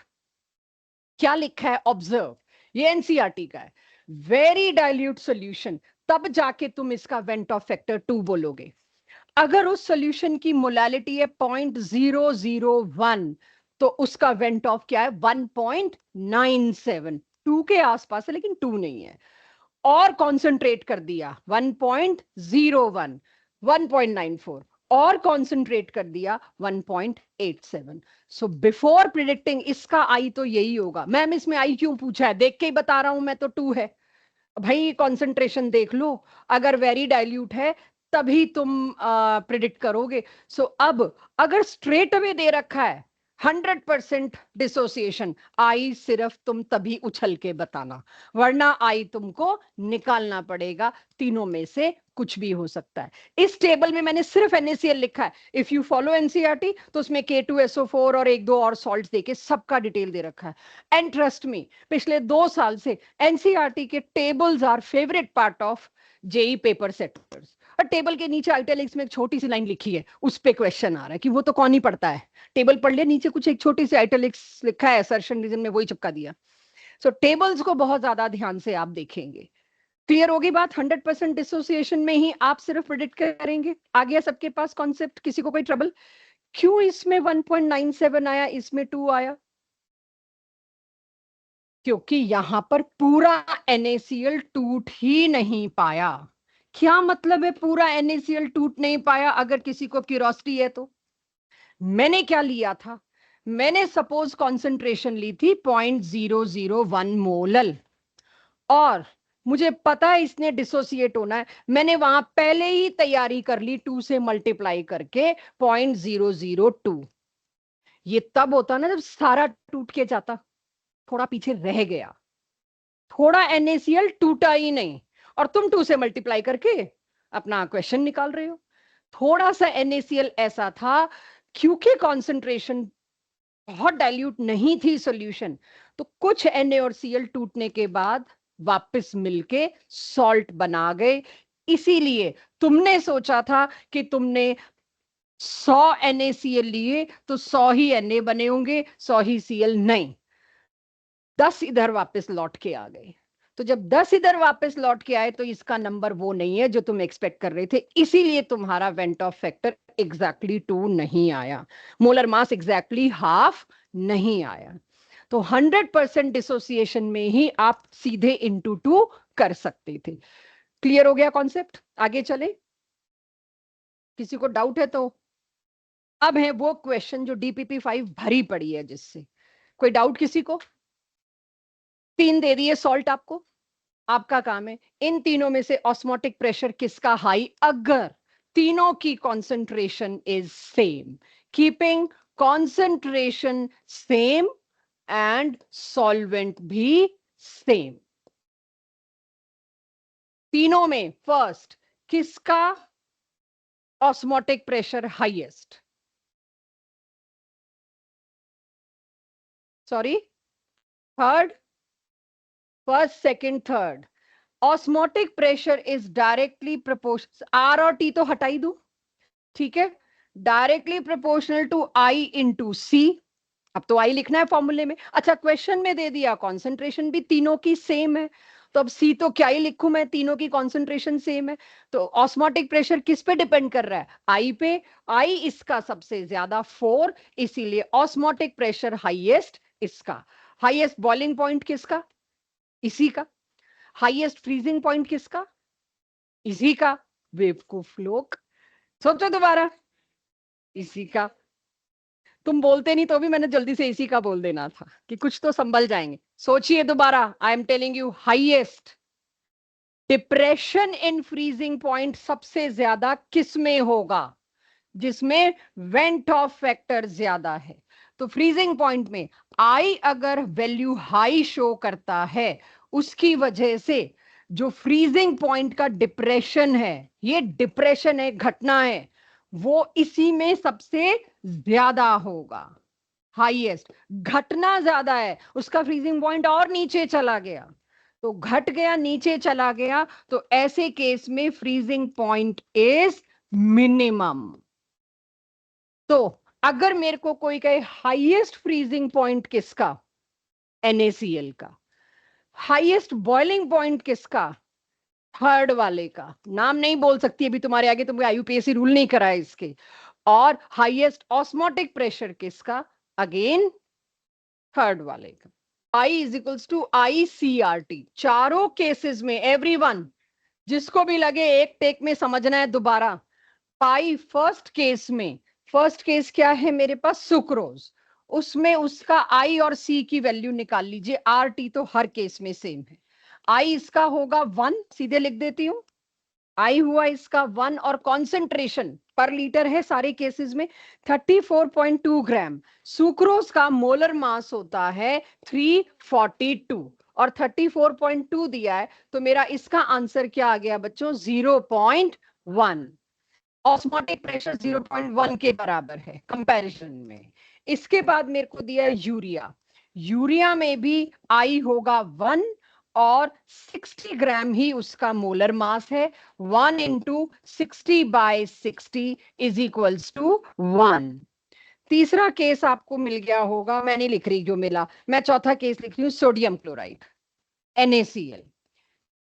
S1: क्या लिखा है, ऑब्जर्व, ये एनसीईआरटी का है। वेरी डाइल्यूट सोल्यूशन, तब जाके तुम इसका वेंट ऑफ फैक्टर 2 बोलोगे। अगर उस सोल्यूशन की मोलालिटी है 0.001 तो उसका वेंट ऑफ क्या है? 1.97, 2 के आसपास है लेकिन 2 नहीं है। और कॉन्सेंट्रेट कर दिया 1.01, 1.94, और कॉन्सेंट्रेट कर दिया 1.87। सो बिफोर प्रिडिक्टिंग इसका आई तो यही होगा। मैम इसमें आई क्यों पूछा है? देख के ही बता रहा हूं मैं, तो 2 है भाई, कॉन्सेंट्रेशन देख लो। अगर वेरी डाइल्यूट है तभी तुम प्रिडिक्ट करोगे। सो अब अगर स्ट्रेट अवे दे रखा है 100% डिसोसिएशन, आई सिर्फ तुम तभी उछल के बताना, वरना आई तुमको निकालना पड़ेगा। तीनों में से कुछ भी हो सकता है। इस टेबल में मैंने सिर्फ NaCl लिखा है। इफ यू फॉलो एनसीईआरटी तो उसमें K2SO4 और एक दो और सॉल्ट देके सबका डिटेल दे रखा है। एंड ट्रस्ट मी, पिछले 2 साल से एनसीईआरटी के tables are favourite part of JEE paper setters. और टेबल के नीचे आइटैलिक्स में एक छोटी सी लाइन लिखी है, उस पे क्वेश्चन आ रहा है कि वो तो कौन ही पढ़ता है। टेबल पढ़ लिया, नीचे कुछ एक छोटी सी आइटैलिक्स लिखा है, असर्शन रीजन में वही चिपका दिया। सो टेबल्स को बहुत ज्यादा ध्यान से आप देखेंगे। क्लियर होगी बात? 100% डिसोसिएशन में ही आप सिर्फ प्रिडिक्ट करेंगे। आ गया सबके पास कॉन्सेप्ट? किसी को कोई ट्रबल? क्यों इसमें 1.97 आया, इसमें 2 आया? क्योंकि यहां पर पूरा NaCl टूट ही नहीं पाया। क्या मतलब है पूरा NaCl टूट नहीं पाया? अगर किसी को क्यूरोसिटी है तो मैंने क्या लिया था? मैंने सपोज कॉन्सेंट्रेशन ली थी 0.001 मोलल, और मुझे पता है इसने डिसोसिएट होना है। मैंने वहां पहले ही तैयारी कर ली 2 से मल्टीप्लाई करके 0.002। ये तब होता ना जब सारा टूट के जाता, थोड़ा पीछे रह गया, थोड़ा NaCl टूटा ही नहीं, और तुम 2 से मल्टीप्लाई करके अपना क्वेश्चन निकाल रहे हो। थोड़ा सा NaCl ऐसा था क्योंकि कॉन्सेंट्रेशन बहुत डाइल्यूट नहीं थी सॉल्यूशन, तो कुछ Na और Cl टूटने के बाद वापस मिलके सॉल्ट बना गए। इसीलिए तुमने सोचा था कि तुमने 100 NaCl लिए तो 100 ही Na बने होंगे, 100 ही Cl। नहीं, 10 इधर वापस लौट के आ गए। तो जब 10 इधर वापस लौट के आए तो इसका नंबर वो नहीं है जो तुम एक्सपेक्ट कर रहे थे, इसीलिए तुम्हारा वेंट ऑफ फैक्टर एग्जैक्टली 2 नहीं आया, मोलर मास एग्जैक्टली हाफ नहीं आया। तो 100% डिसोसिएशन में ही आप सीधे इंटू 2 कर सकते थे। क्लियर हो गया कॉन्सेप्ट? आगे चले, किसी को डाउट है तो? अब है वो क्वेश्चन जो DPP5 भरी पड़ी है जिससे, कोई डाउट किसी को? 3 दे दिए सॉल्ट आपको, आपका काम है इन तीनों में से ऑस्मोटिक प्रेशर किसका हाई, अगर तीनों की concentration is same, keeping concentration same and solvent भी सेम। तीनों में फर्स्ट किसका osmotic pressure highest, sorry, third, first, second, third. Osmotic pressure is directly proportional, R और टी तो हटा ही दू, ठीक है, directly proportional to i into c. अब तो आई लिखना है फॉर्मूले में। अच्छा, क्वेश्चन में दे दिया कॉन्सेंट्रेशन भी तीनों की सेम है, तो अब सी तो क्या ही लिखूं मैं, तीनों की कॉन्सेंट्रेशन सेम है। तो ऑस्मोटिक प्रेशर किस पे डिपेंड कर रहा है? आई पे। आई इसका सबसे ज्यादा 4, इसीलिए ऑस्मोटिक प्रेशर हाईएस्ट इसका। हाईएस्ट बॉइलिंग पॉइंट किसका? इसी का। हाईएस्ट फ्रीजिंग पॉइंट किसका? इसी का। बेवकूफ लोग, सोचो दोबारा। इसी का। तुम बोलते नहीं तो भी मैंने जल्दी से इसी का बोल देना था कि कुछ तो संभल जाएंगे। सोचिए दोबारा, I am telling you, highest depression in freezing point सबसे ज्यादा किस में होगा? जिसमें वेंट ऑफ फैक्टर ज्यादा है। तो फ्रीजिंग पॉइंट में आई अगर वैल्यू हाई शो करता है, उसकी वजह से जो फ्रीजिंग पॉइंट का डिप्रेशन है, ये डिप्रेशन है, घटना है, वो इसी में सबसे ज्यादा होगा। हाईएस्ट, घटना ज्यादा है, उसका फ्रीजिंग पॉइंट और नीचे चला गया, तो घट गया, नीचे चला गया, तो ऐसे केस में फ्रीजिंग पॉइंट इज मिनिमम। तो अगर मेरे को कोई कहे हाईएस्ट फ्रीजिंग पॉइंट किसका? NaCl का। हाईएस्ट बॉइलिंग पॉइंट किसका? थर्ड वाले का। नाम नहीं बोल सकती अभी तुम्हारे आगे, तुमको IUPAC रूल नहीं करा है इसके। और हाईएस्ट ऑस्मोटिक प्रेशर किसका? अगेन थर्ड वाले का। I is equals to ICRT। चारों केसेस में एवरीवन, जिसको भी लगे एक टेक में समझना है दोबारा। पाई फर्स्ट केस में, फर्स्ट केस क्या है मेरे पास? सुक्रोज। उसमें उसका आई और सी की वैल्यू निकाल लीजिए। आर टी तो हर केस में सेम है। आई इसका होगा 1, सीधे लिख देती हूं। आई हुआ इसका 1, और कॉन्सेंट्रेशन पर लीटर है सारे केसेस में 34.2 ग्राम। सुक्रोज का मोलर मास होता है 342, और 34.2 दिया है, तो मेरा इसका आंसर क्या आ गया बच्चों? 0.1। ऑस्मोटिक प्रेशर 0.1 के बराबर है कंपैरिजन में। इसके बाद मेरे को दिया यूरिया। यूरिया में भी आई होगा 1, और 60 ग्राम ही उसका मोलर मास है। 1 इंटू 60/60 इज इक्वल्स टू 1। तीसरा केस आपको मिल गया होगा, मैं नहीं लिख रही जो मिला, मैं चौथा केस लिख रही हूँ, सोडियम क्लोराइड, NaCl।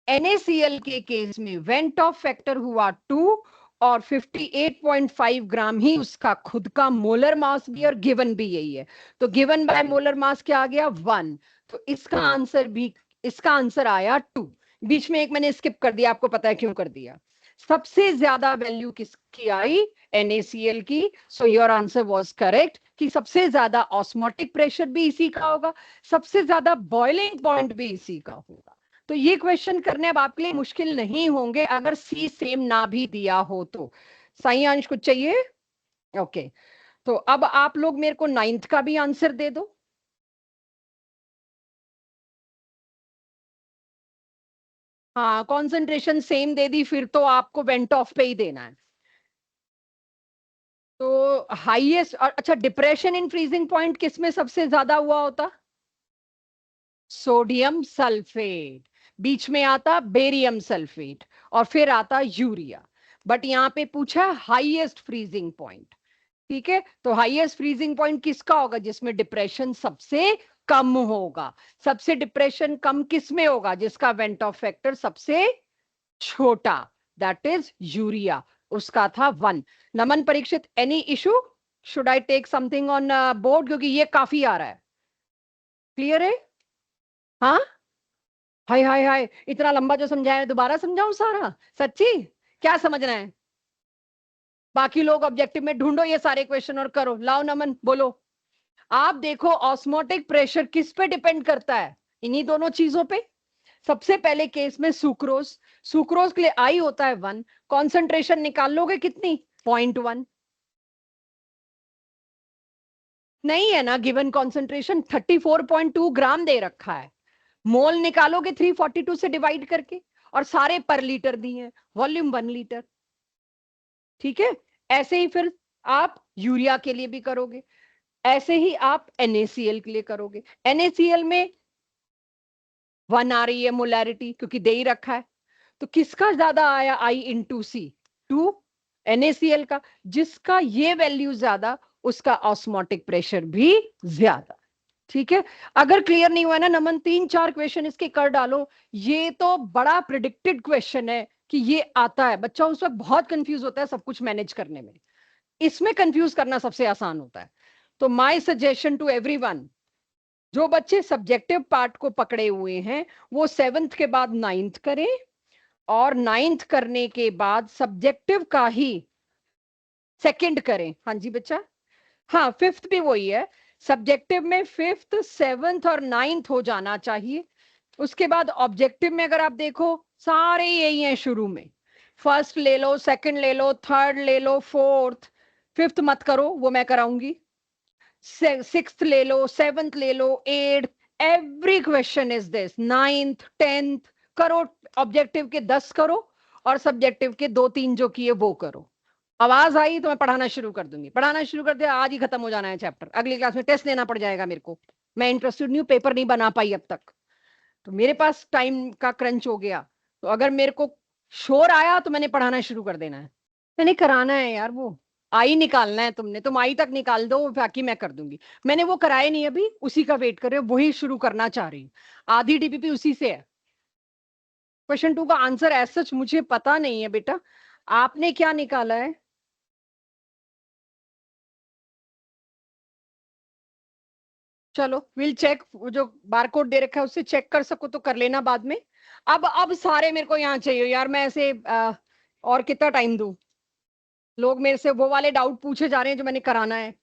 S1: NaCl के केस में वेंट ऑफ फैक्टर हुआ 2, और 58.5 ग्राम ही उसका खुद का मोलर मास भी, और गिवन भी यही है, तो गिवन बाय मोलर मास क्या आ गया? 1। तो इसका आंसर भी, इसका आंसर आया 2। बीच में एक मैंने स्किप कर दिया, आपको पता है क्यों कर दिया? सबसे ज्यादा वैल्यू किसकी आई? NaCl की। So your answer was correct कि सबसे ज्यादा ऑस्मोटिक प्रेशर भी इसी का होगा, सबसे ज्यादा बॉइलिंग पॉइंट भी इसी का होगा। तो ये क्वेश्चन करने अब आपके लिए मुश्किल नहीं होंगे अगर सी सेम ना भी दिया हो तो। सही अंश कुछ चाहिए? ओके, तो अब आप लोग मेरे को 9th का भी आंसर दे दो। हाँ, कॉन्सेंट्रेशन सेम दे दी, फिर तो आपको वेंट ऑफ पे ही देना है। तो हाईएस्ट, और अच्छा, डिप्रेशन इन फ्रीजिंग पॉइंट किस में सबसे ज्यादा हुआ होता? Sodium sulphate. बीच में आता बेरियम सल्फेट, और फिर आता यूरिया। बट यहाँ पे पूछा हाईएस्ट फ्रीजिंग पॉइंट, ठीक है, तो हाईएस्ट फ्रीजिंग पॉइंट किसका होगा? जिसमें डिप्रेशन सबसे कम होगा। सबसे डिप्रेशन कम किस में होगा? जिसका वेंट ऑफ फैक्टर सबसे छोटा, दैट इज यूरिया। उसका था 1। Naman Parikshit, any issue? Should I take something on board, क्योंकि ये काफी आ रहा है। क्लियर है? हाँ, हाय हाय हाय, इतना लंबा जो समझाया दोबारा समझाऊं सारा? सच्ची? क्या समझना है? बाकी लोग ऑब्जेक्टिव में ढूंढो ये सारे क्वेश्चन और करो। लाओ नमन, बोलो। आप देखो, ऑस्मोटिक प्रेशर किस पे डिपेंड करता है? इन्हीं दोनों चीजों पे। सबसे पहले केस में सुक्रोज, सुक्रोज के लिए आई होता है 1, कॉन्सेंट्रेशन निकाल लोगे कितनी? 0.1। नहीं है ना, गिवन कॉन्सेंट्रेशन 34.2 ग्राम दे रखा है। मोल निकालोगे 342 से डिवाइड करके, और सारे पर लीटर दिए हैं, वॉल्यूम 1 लीटर। ठीक है, ऐसे ही फिर आप यूरिया के लिए भी करोगे, ऐसे ही आप NaCl के लिए करोगे। NaCl में 1 आ रही है मोलैरिटी, क्योंकि दे ही रखा है, तो किसका ज्यादा आया I/C? 2 NaCl का। जिसका ये वैल्यू ज्यादा, उसका ऑस्मोटिक प्रेशर भी ज्यादा। ठीक है, अगर क्लियर नहीं हुआ ना नमन, 3-4 क्वेश्चन इसके कर डालो। ये तो बड़ा प्रिडिक्टेड क्वेश्चन है कि ये आता है, बच्चा उस वक्त बहुत कंफ्यूज होता है सब कुछ मैनेज करने में, इसमें कंफ्यूज करना सबसे आसान होता है। तो माय सजेशन टू एवरीवन, जो बच्चे सब्जेक्टिव पार्ट को पकड़े हुए हैं वो 7th के बाद 9th करें, और 9th करने के बाद सब्जेक्टिव का ही सेकंड करें। हाँ जी बच्चा, हाँ 5th भी वही है, सब्जेक्टिव में 5th 7th और 9th हो जाना चाहिए। उसके बाद ऑब्जेक्टिव में अगर आप देखो सारे यही हैं, शुरू में फर्स्ट ले लो, सेकंड ले लो, थर्ड ले लो, फोर्थ, 5th मत करो, वो मैं कराऊंगी। 6th ले लो, 7th ले लो, 8th, every question is this. 9th 10th करो, ऑब्जेक्टिव के 10 करो, और सब्जेक्टिव के 2-3 जो किए वो करो। आवाज आई तो मैं पढ़ाना शुरू कर दूंगी, पढ़ाना शुरू कर दिया, आज ही खत्म हो जाना है चैप्टर, अगली क्लास में टेस्ट लेना पड़ जाएगा मेरे को। मैं इंटरेस्टेड नहीं हूँ, पेपर नहीं बना पाई अब तक, तो मेरे पास टाइम का क्रंच हो गया। तो अगर मेरे को शोर आया तो मैंने पढ़ाना शुरू कर देना है, मैंने कराना है यार, वो आई निकालना है तुमने, तुम आई तक निकाल दो, बाकी मैं कर दूंगी। मैंने वो कराए नहीं अभी, उसी का वेट कर रहे हो, वही शुरू करना चाह रही हूँ। आधी DPP उसी से है। क्वेश्चन 2 का आंसर एज सच मुझे पता नहीं है बेटा, आपने क्या निकाला है? चलो विल चेक, जो बारकोड दे रखा है उससे चेक कर सको तो कर लेना बाद में। अब सारे मेरे को यहाँ चाहिए यार, मैं ऐसे और कितना टाइम दूं? लोग मेरे से वो वाले डाउट पूछे जा रहे हैं जो मैंने कराना है।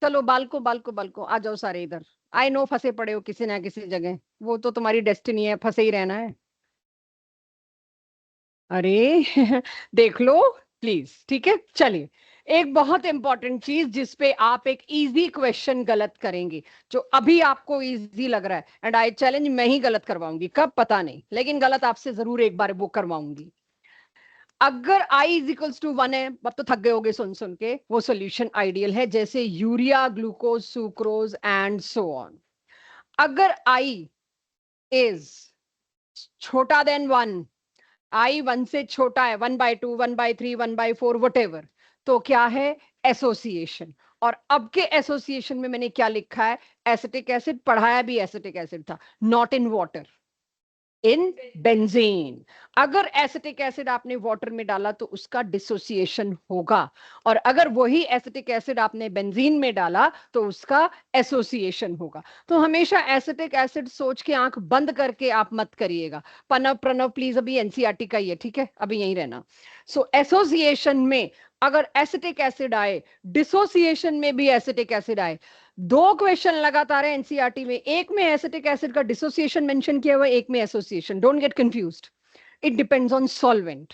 S1: चलो बालको बालको बालको आ जाओ सारे इधर। आई नो फंसे पड़े हो किसी ना किसी जगह, वो तो तुम्हारी डेस्टिनी है, फंसे ही रहना है। अरे देख लो प्लीज, ठीक है चलिए। एक बहुत इंपॉर्टेंट चीज जिसपे आप एक इजी क्वेश्चन गलत करेंगे, जो अभी आपको इजी लग रहा है, एंड आई चैलेंज मैं ही गलत करवाऊंगी, कब पता नहीं, लेकिन गलत आपसे जरूर एक बार वो करवाऊंगी। अगर I इज इक्वल्स टू 1 है, अब तो थक गए होगे सुन सुन के, वो सोल्यूशन आइडियल है, जैसे urea, glucose, sucrose and so on. अगर I इज छोटा देन 1, I 1 से छोटा है, 1/2, 1/3, 1/4 वट, तो क्या है? एसोसिएशन। और अब के एसोसिएशन में मैंने क्या लिखा है? एसिटिक एसिड, पढ़ाया भी एसिटिक एसिड था, not in water, in benzene. अगर एसिटिक एसिड आपने वाटर में डाला तो उसका डिसोसिएशन होगा, और अगर वही एसिटिक एसिड आपने बेंजीन में डाला तो उसका एसोसिएशन होगा। तो हमेशा एसिटिक एसिड सोच के आंख बंद करके आप मत करिएगा। प्रणव प्रणव प्लीज, अभी एनसीईआरटी का ही है, ठीक है, अभी यहीं रहना। सो एसोसिएशन में अगर एसिटिक एसिड आए, डिसोसिएशन में भी एसिटिक एसिड आए, 2 क्वेश्चन लगातार है एनसीईआरटी में, एक में एसिटिक एसिड का डिसोसिएशन मेंशन किया हुआ है, एक में association, don't get confused, it depends on solvent.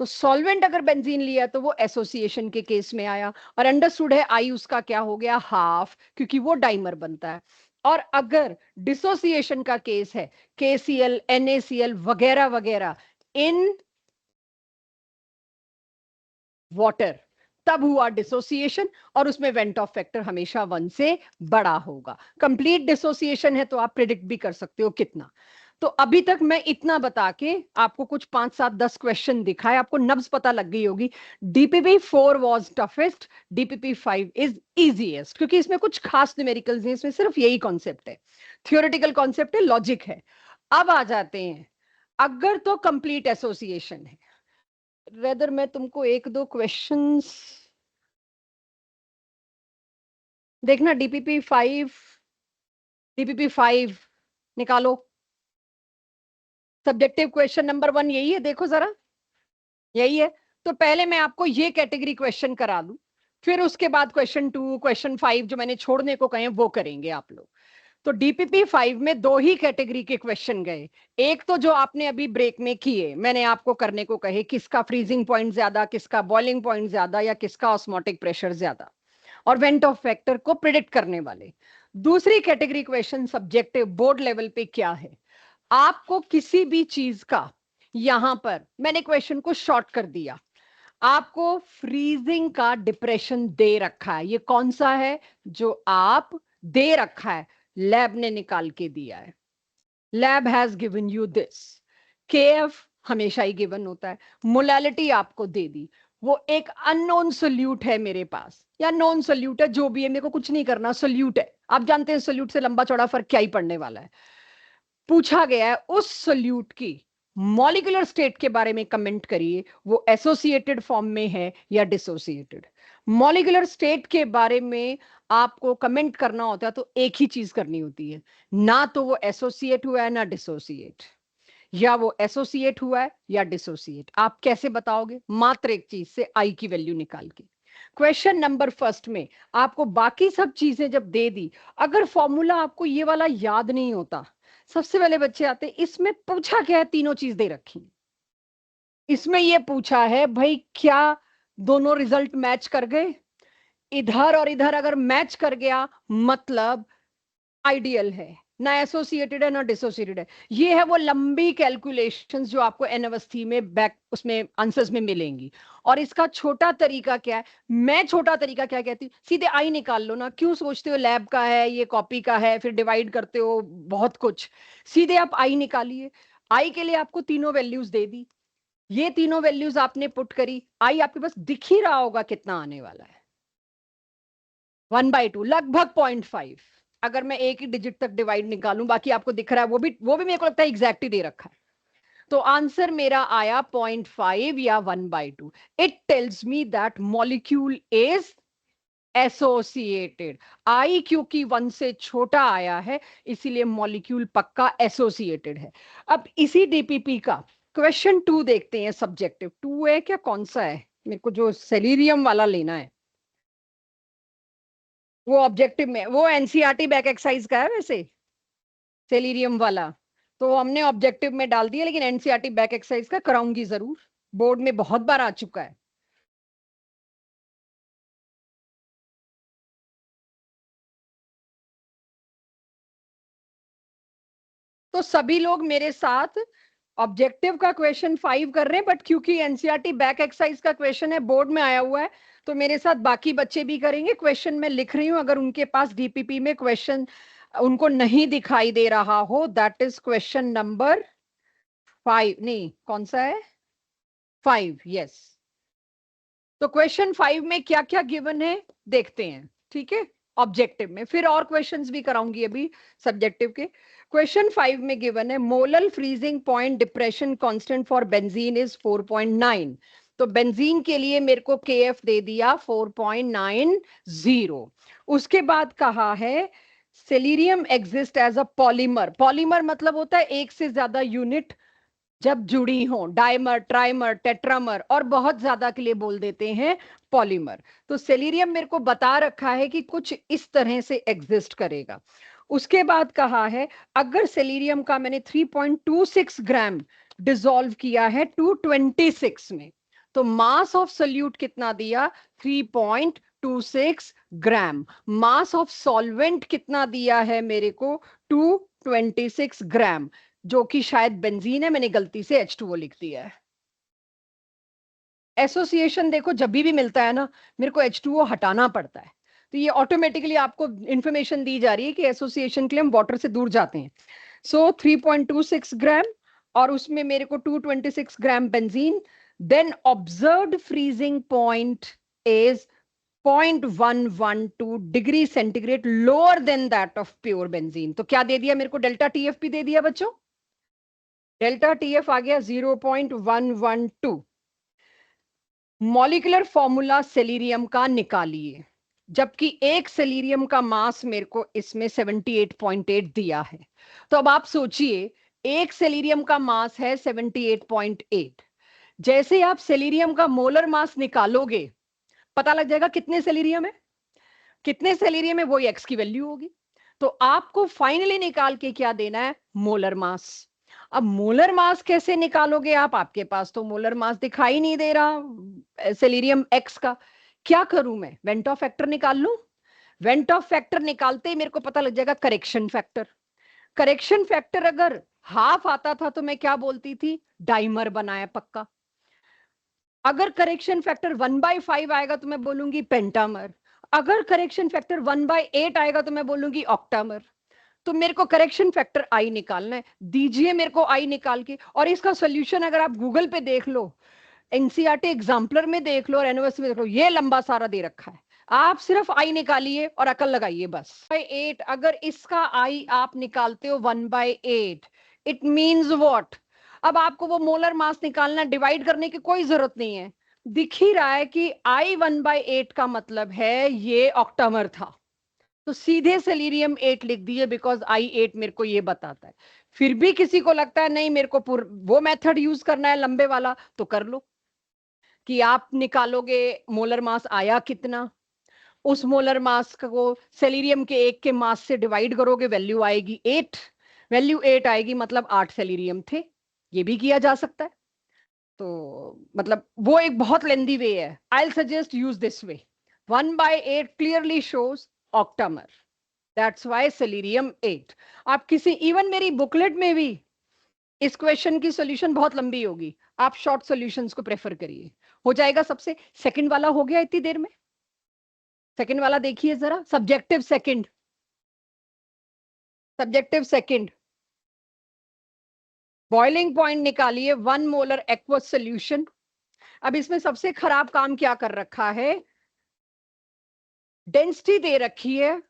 S1: तो सॉल्वेंट अगर बेंजीन लिया तो वो एसोसिएशन के केस में आया, और अंडरस्टूड है आई उसका क्या हो गया? हाफ, क्योंकि वो डाइमर बनता है। और अगर डिसोसिएशन का केस है, KCl, NaCl वगैरह वगैरह इन वाटर, तब हुआ डिसोसिएशन, और उसमें वेंट ऑफ फैक्टर हमेशा 1 से बड़ा होगा। कंप्लीट डिसोसिएशन है तो आप प्रिडिक्ट भी कर सकते हो कितना। तो अभी तक मैं इतना बता के आपको कुछ 5-7-10 क्वेश्चन दिखाए, आपको नब्ज पता लग गई होगी। DPP4 was toughest, DPP5 is easiest, क्योंकि इसमें कुछ खास न्यूमेरिकल्स नहीं, इसमें सिर्फ यही कॉन्सेप्ट है, थियोरेटिकल कॉन्सेप्ट है, लॉजिक है। अब आ जाते हैं, अगर तो कंप्लीट एसोसिएशन है, वेदर मैं तुमको 1-2 क्वेश्चंस देखना, DPP5 निकालो। सब्जेक्टिव क्वेश्चन नंबर 1 यही है, देखो जरा, यही है। तो पहले मैं आपको ये कैटेगरी क्वेश्चन करा दूं, फिर उसके बाद क्वेश्चन 2, क्वेश्चन 5 जो मैंने छोड़ने को कहे वो करेंगे आप लोग। तो DPP5 में 2 ही कैटेगरी के क्वेश्चन गए। एक तो जो आपने अभी ब्रेक में किए, मैंने आपको करने को कहे, किसका फ्रीजिंग पॉइंट ज्यादा, किसका बॉइलिंग पॉइंट ज्यादा, या किसका ऑस्मोटिक प्रेशर ज्यादा, और वेंट ऑफ फैक्टर को प्रिडिक्ट करने वाले। दूसरी category question subjective board level पे क्या है, आपको किसी भी चीज का, यहां पर मैंने क्वेश्चन को शॉर्ट कर दिया, आपको फ्रीजिंग का डिप्रेशन दे रखा है। ये कौन सा है जो आप दे रखा है? लैब ने निकाल के दिया है। Lab has given you this. KF हमेशा ही गिवन होता है। मोलैलिटी आपको दे दी। वो एक अननोन सोल्यूट है मेरे पास, या नॉन सोल्यूट है, जो भी है, मेरे को कुछ नहीं करना, सोल्यूट है। आप जानते हैं सोल्यूट से लंबा चौड़ा फर्क क्या ही पड़ने वाला है। पूछा गया है उस सोल्यूट की मॉलिक्यूलर स्टेट के बारे में कमेंट करिए, वो एसोसिएटेड फॉर्म में है या डिसोसिएटेड। मॉलिक्यूलर स्टेट के बारे में आपको कमेंट करना होता है तो एक ही चीज करनी होती है, ना तो वो एसोसिएट हुआ है ना डिसोसिएट, या वो एसोसिएट हुआ है या डिसोसिएट। आप कैसे बताओगे? मात्र एक चीज से, आई की वैल्यू निकाल के। क्वेश्चन नंबर फर्स्ट में आपको बाकी सब चीजें जब दे दी, अगर फॉर्मूला आपको ये वाला याद नहीं होता, सबसे पहले बच्चे आते, इसमें पूछा क्या है? तीनों चीज दे रखी। इसमें ये पूछा है भाई क्या दोनों रिजल्ट मैच कर गए? इधर और इधर अगर मैच कर गया मतलब आइडियल है, ना एसोसिएटेड है ना डिसोसिएटेड है। ये है वो लंबी कैलकुलेशंस जो आपको एनएवस्थी में बैक उसमें आंसर्स में मिलेंगी। और इसका छोटा तरीका क्या है? मैं छोटा तरीका क्या कहती हूँ, सीधे आई निकाल लो ना। क्यों सोचते हो लैब का है, ये कॉपी का है, फिर डिवाइड करते हो बहुत कुछ। सीधे आप आई निकालिए। आई के लिए आपको तीनों वैल्यूज दे दी, ये तीनों वैल्यूज आपने पुट करी, आई आपके पास दिख ही रहा होगा कितना आने वाला है। 1/2 लगभग 0.5। अगर मैं एक ही डिजिट तक डिवाइड निकालूं, बाकी आपको दिख रहा है, वो भी मेरे को लगता है एग्जैक्ट ही दे रखा है। तो आंसर मेरा आया 0.5 या 1/2। It tells me that molecule is associated. I क्योंकि 1 से छोटा आया है, इसीलिए मॉलिक्यूल पक्का एसोसिएटेड है। अब इसी डीपीपी का क्वेश्चन 2 देखते हैं। सब्जेक्टिव 2 है क्या, कौन सा है? मेरे को जो सेलेरियम वाला लेना है वो ऑब्जेक्टिव में, वो एनसीईआरटी बैक एक्सरसाइज का है वैसे, सेलेरियम वाला। तो हमने ऑब्जेक्टिव में डाल दिया, लेकिन एनसीईआरटी बैक एक्सरसाइज का कराऊंगी जरूर, बोर्ड में बहुत बार आ चुका है। तो सभी लोग मेरे साथ ऑब्जेक्टिव का क्वेश्चन 5 कर रहे हैं, बट क्योंकि एनसीईआरटी बैक एक्सरसाइज का क्वेश्चन है, बोर्ड में आया हुआ है, तो मेरे साथ बाकी बच्चे भी करेंगे। क्वेश्चन मैं लिख रही हूं, अगर उनके पास डीपीपी में क्वेश्चन उनको नहीं दिखाई दे रहा हो, दैट इज क्वेश्चन नंबर 5। नहीं, कौन सा है? 5, यस। तो क्वेश्चन 5 में क्या क्या गिवन है देखते हैं, ठीक है? ऑब्जेक्टिव में फिर और क्वेश्चंस भी कराऊंगी अभी सब्जेक्टिव के। क्वेश्चन 5 में गिवन है molal freezing point depression constant for benzene is 4.9। तो बेंजीन के लिए मेरे को केएफ दे दिया 4.90। उसके बाद कहा है selenium exist as a polymer. Polymer मतलब होता है एक से ज्यादा यूनिट जब जुड़ी हो, डाइमर, ट्राइमर, टेट्रामर, और बहुत ज्यादा के लिए बोल देते हैं पॉलीमर। तो सेलेरियम मेरे को बता रखा है कि कुछ इस तरह से एग्जिस्ट करेगा। उसके बाद कहा है अगर सेलेरियम का मैंने 3.26 ग्राम डिसॉल्व किया है 226 में, तो मास ऑफ सोल्यूट कितना दिया? 3.26 ग्राम। मास ऑफ सॉल्वेंट कितना दिया है मेरे को? 226 ग्राम, जो कि शायद बेंजीन है, मैंने गलती से H2O लिख दिया है। एसोसिएशन देखो जब भी मिलता है ना, मेरे को H2O हटाना पड़ता है, तो ये ऑटोमेटिकली आपको इंफॉर्मेशन दी जा रही है कि एसोसिएशन के लिए हम वाटर से दूर जाते हैं। सो 3.26 ग्राम, और उसमें मेरे को 226 gram benzene. Then observed freezing point is 0.112 degree centigrade, lower than that of pure benzene. तो क्या दे दिया मेरे को? डेल्टा टीएफपी दे दिया बच्चों। डेल्टा टीएफ आ गया 0.112। मॉलिक्यूलर फॉर्मूला सेलेरियम का निकालिए, जबकि एक सेलेरियम का मास मेरे को इसमें 78.8 दिया है। तो अब आप सोचिए, एक सेलेरियम का मास है 78.8। जैसे आप सेलेरियम का मोलर मास निकालोगे, पता लग जाएगा कितने सेलेरियम है। कितने सेलेरियम है वही एक्स की वैल्यू होगी। तो आपको फाइनली निकाल के क्या देना है? Molar mass. अब मोलर मास कैसे निकालोगे आप? आपके पास तो मोलर मास दिखाई नहीं दे रहा सेलेरियम एक्स का। क्या करूं मैं? वेंट ऑफ फैक्टर निकाल लूं? वेंट ऑफ फैक्टर निकालते ही मेरे को पता लग जाएगा करेक्शन फैक्टर। करेक्शन फैक्टर अगर हाफ आता था तो मैं क्या बोलती थी? डाइमर बनाया पक्का। अगर करेक्शन फैक्टर 1/5 आएगा तो मैं बोलूंगी पेंटामर, अगर करेक्शन फैक्टर 1/8 आएगा तो मैं बोलूंगी ऑक्टामर। तो मेरे को करेक्शन फैक्टर आई निकालना है, दीजिए मेरे को आई निकाल के। और इसका सोल्यूशन अगर आप गूगल पे देख लो, एनसीईआरटी एग्जाम्पलर में देख लो और एनओएस में देख लो, ये लंबा सारा दे रखा है। आप सिर्फ आई निकालिए और अकल लगाइए बस। 1/8 अगर इसका आई आप निकालते हो 1/8, इट मींस व्हाट? अब आपको वो मोलर मास निकालना, डिवाइड करने की कोई जरूरत नहीं है। दिख ही रहा है कि आई 1/8 का मतलब है ये ऑक्टामर था, तो सीधे सेलेरियम 8 लिख दिए, बिकॉज I8 मेरे को ये बताता है। फिर भी किसी को लगता है नहीं मेरे को वो मेथड यूज करना है लंबे वाला, तो कर लो कि आप निकालोगे मोलर मास आया कितना, उस मोलर मास को सेलेरियम के 1 के मास से डिवाइड करोगे, वैल्यू आएगी 8, वैल्यू 8 आएगी मतलब 8 सेलेरियम थे। ये भी किया जा सकता है। तो मतलब वो एक बहुत लेंदी वे है, I suggest use this way. 1/8 clearly shows octamer, that's why selenium 8। आप किसी, इवन मेरी बुकलेट में भी इस क्वेश्चन की सॉल्यूशन बहुत लंबी होगी, आप शॉर्ट सॉल्यूशंस को प्रेफर करिए, हो जाएगा सबसे। सेकंड वाला हो गया इतनी देर में। सेकंड वाला देखिए जरा, subjective second, subjective second. Boiling point निकालिए 1 मोलर एक्वस सॉल्यूशन। अब इसमें सबसे खराब काम क्या कर रखा है, डेंसिटी दे रखी है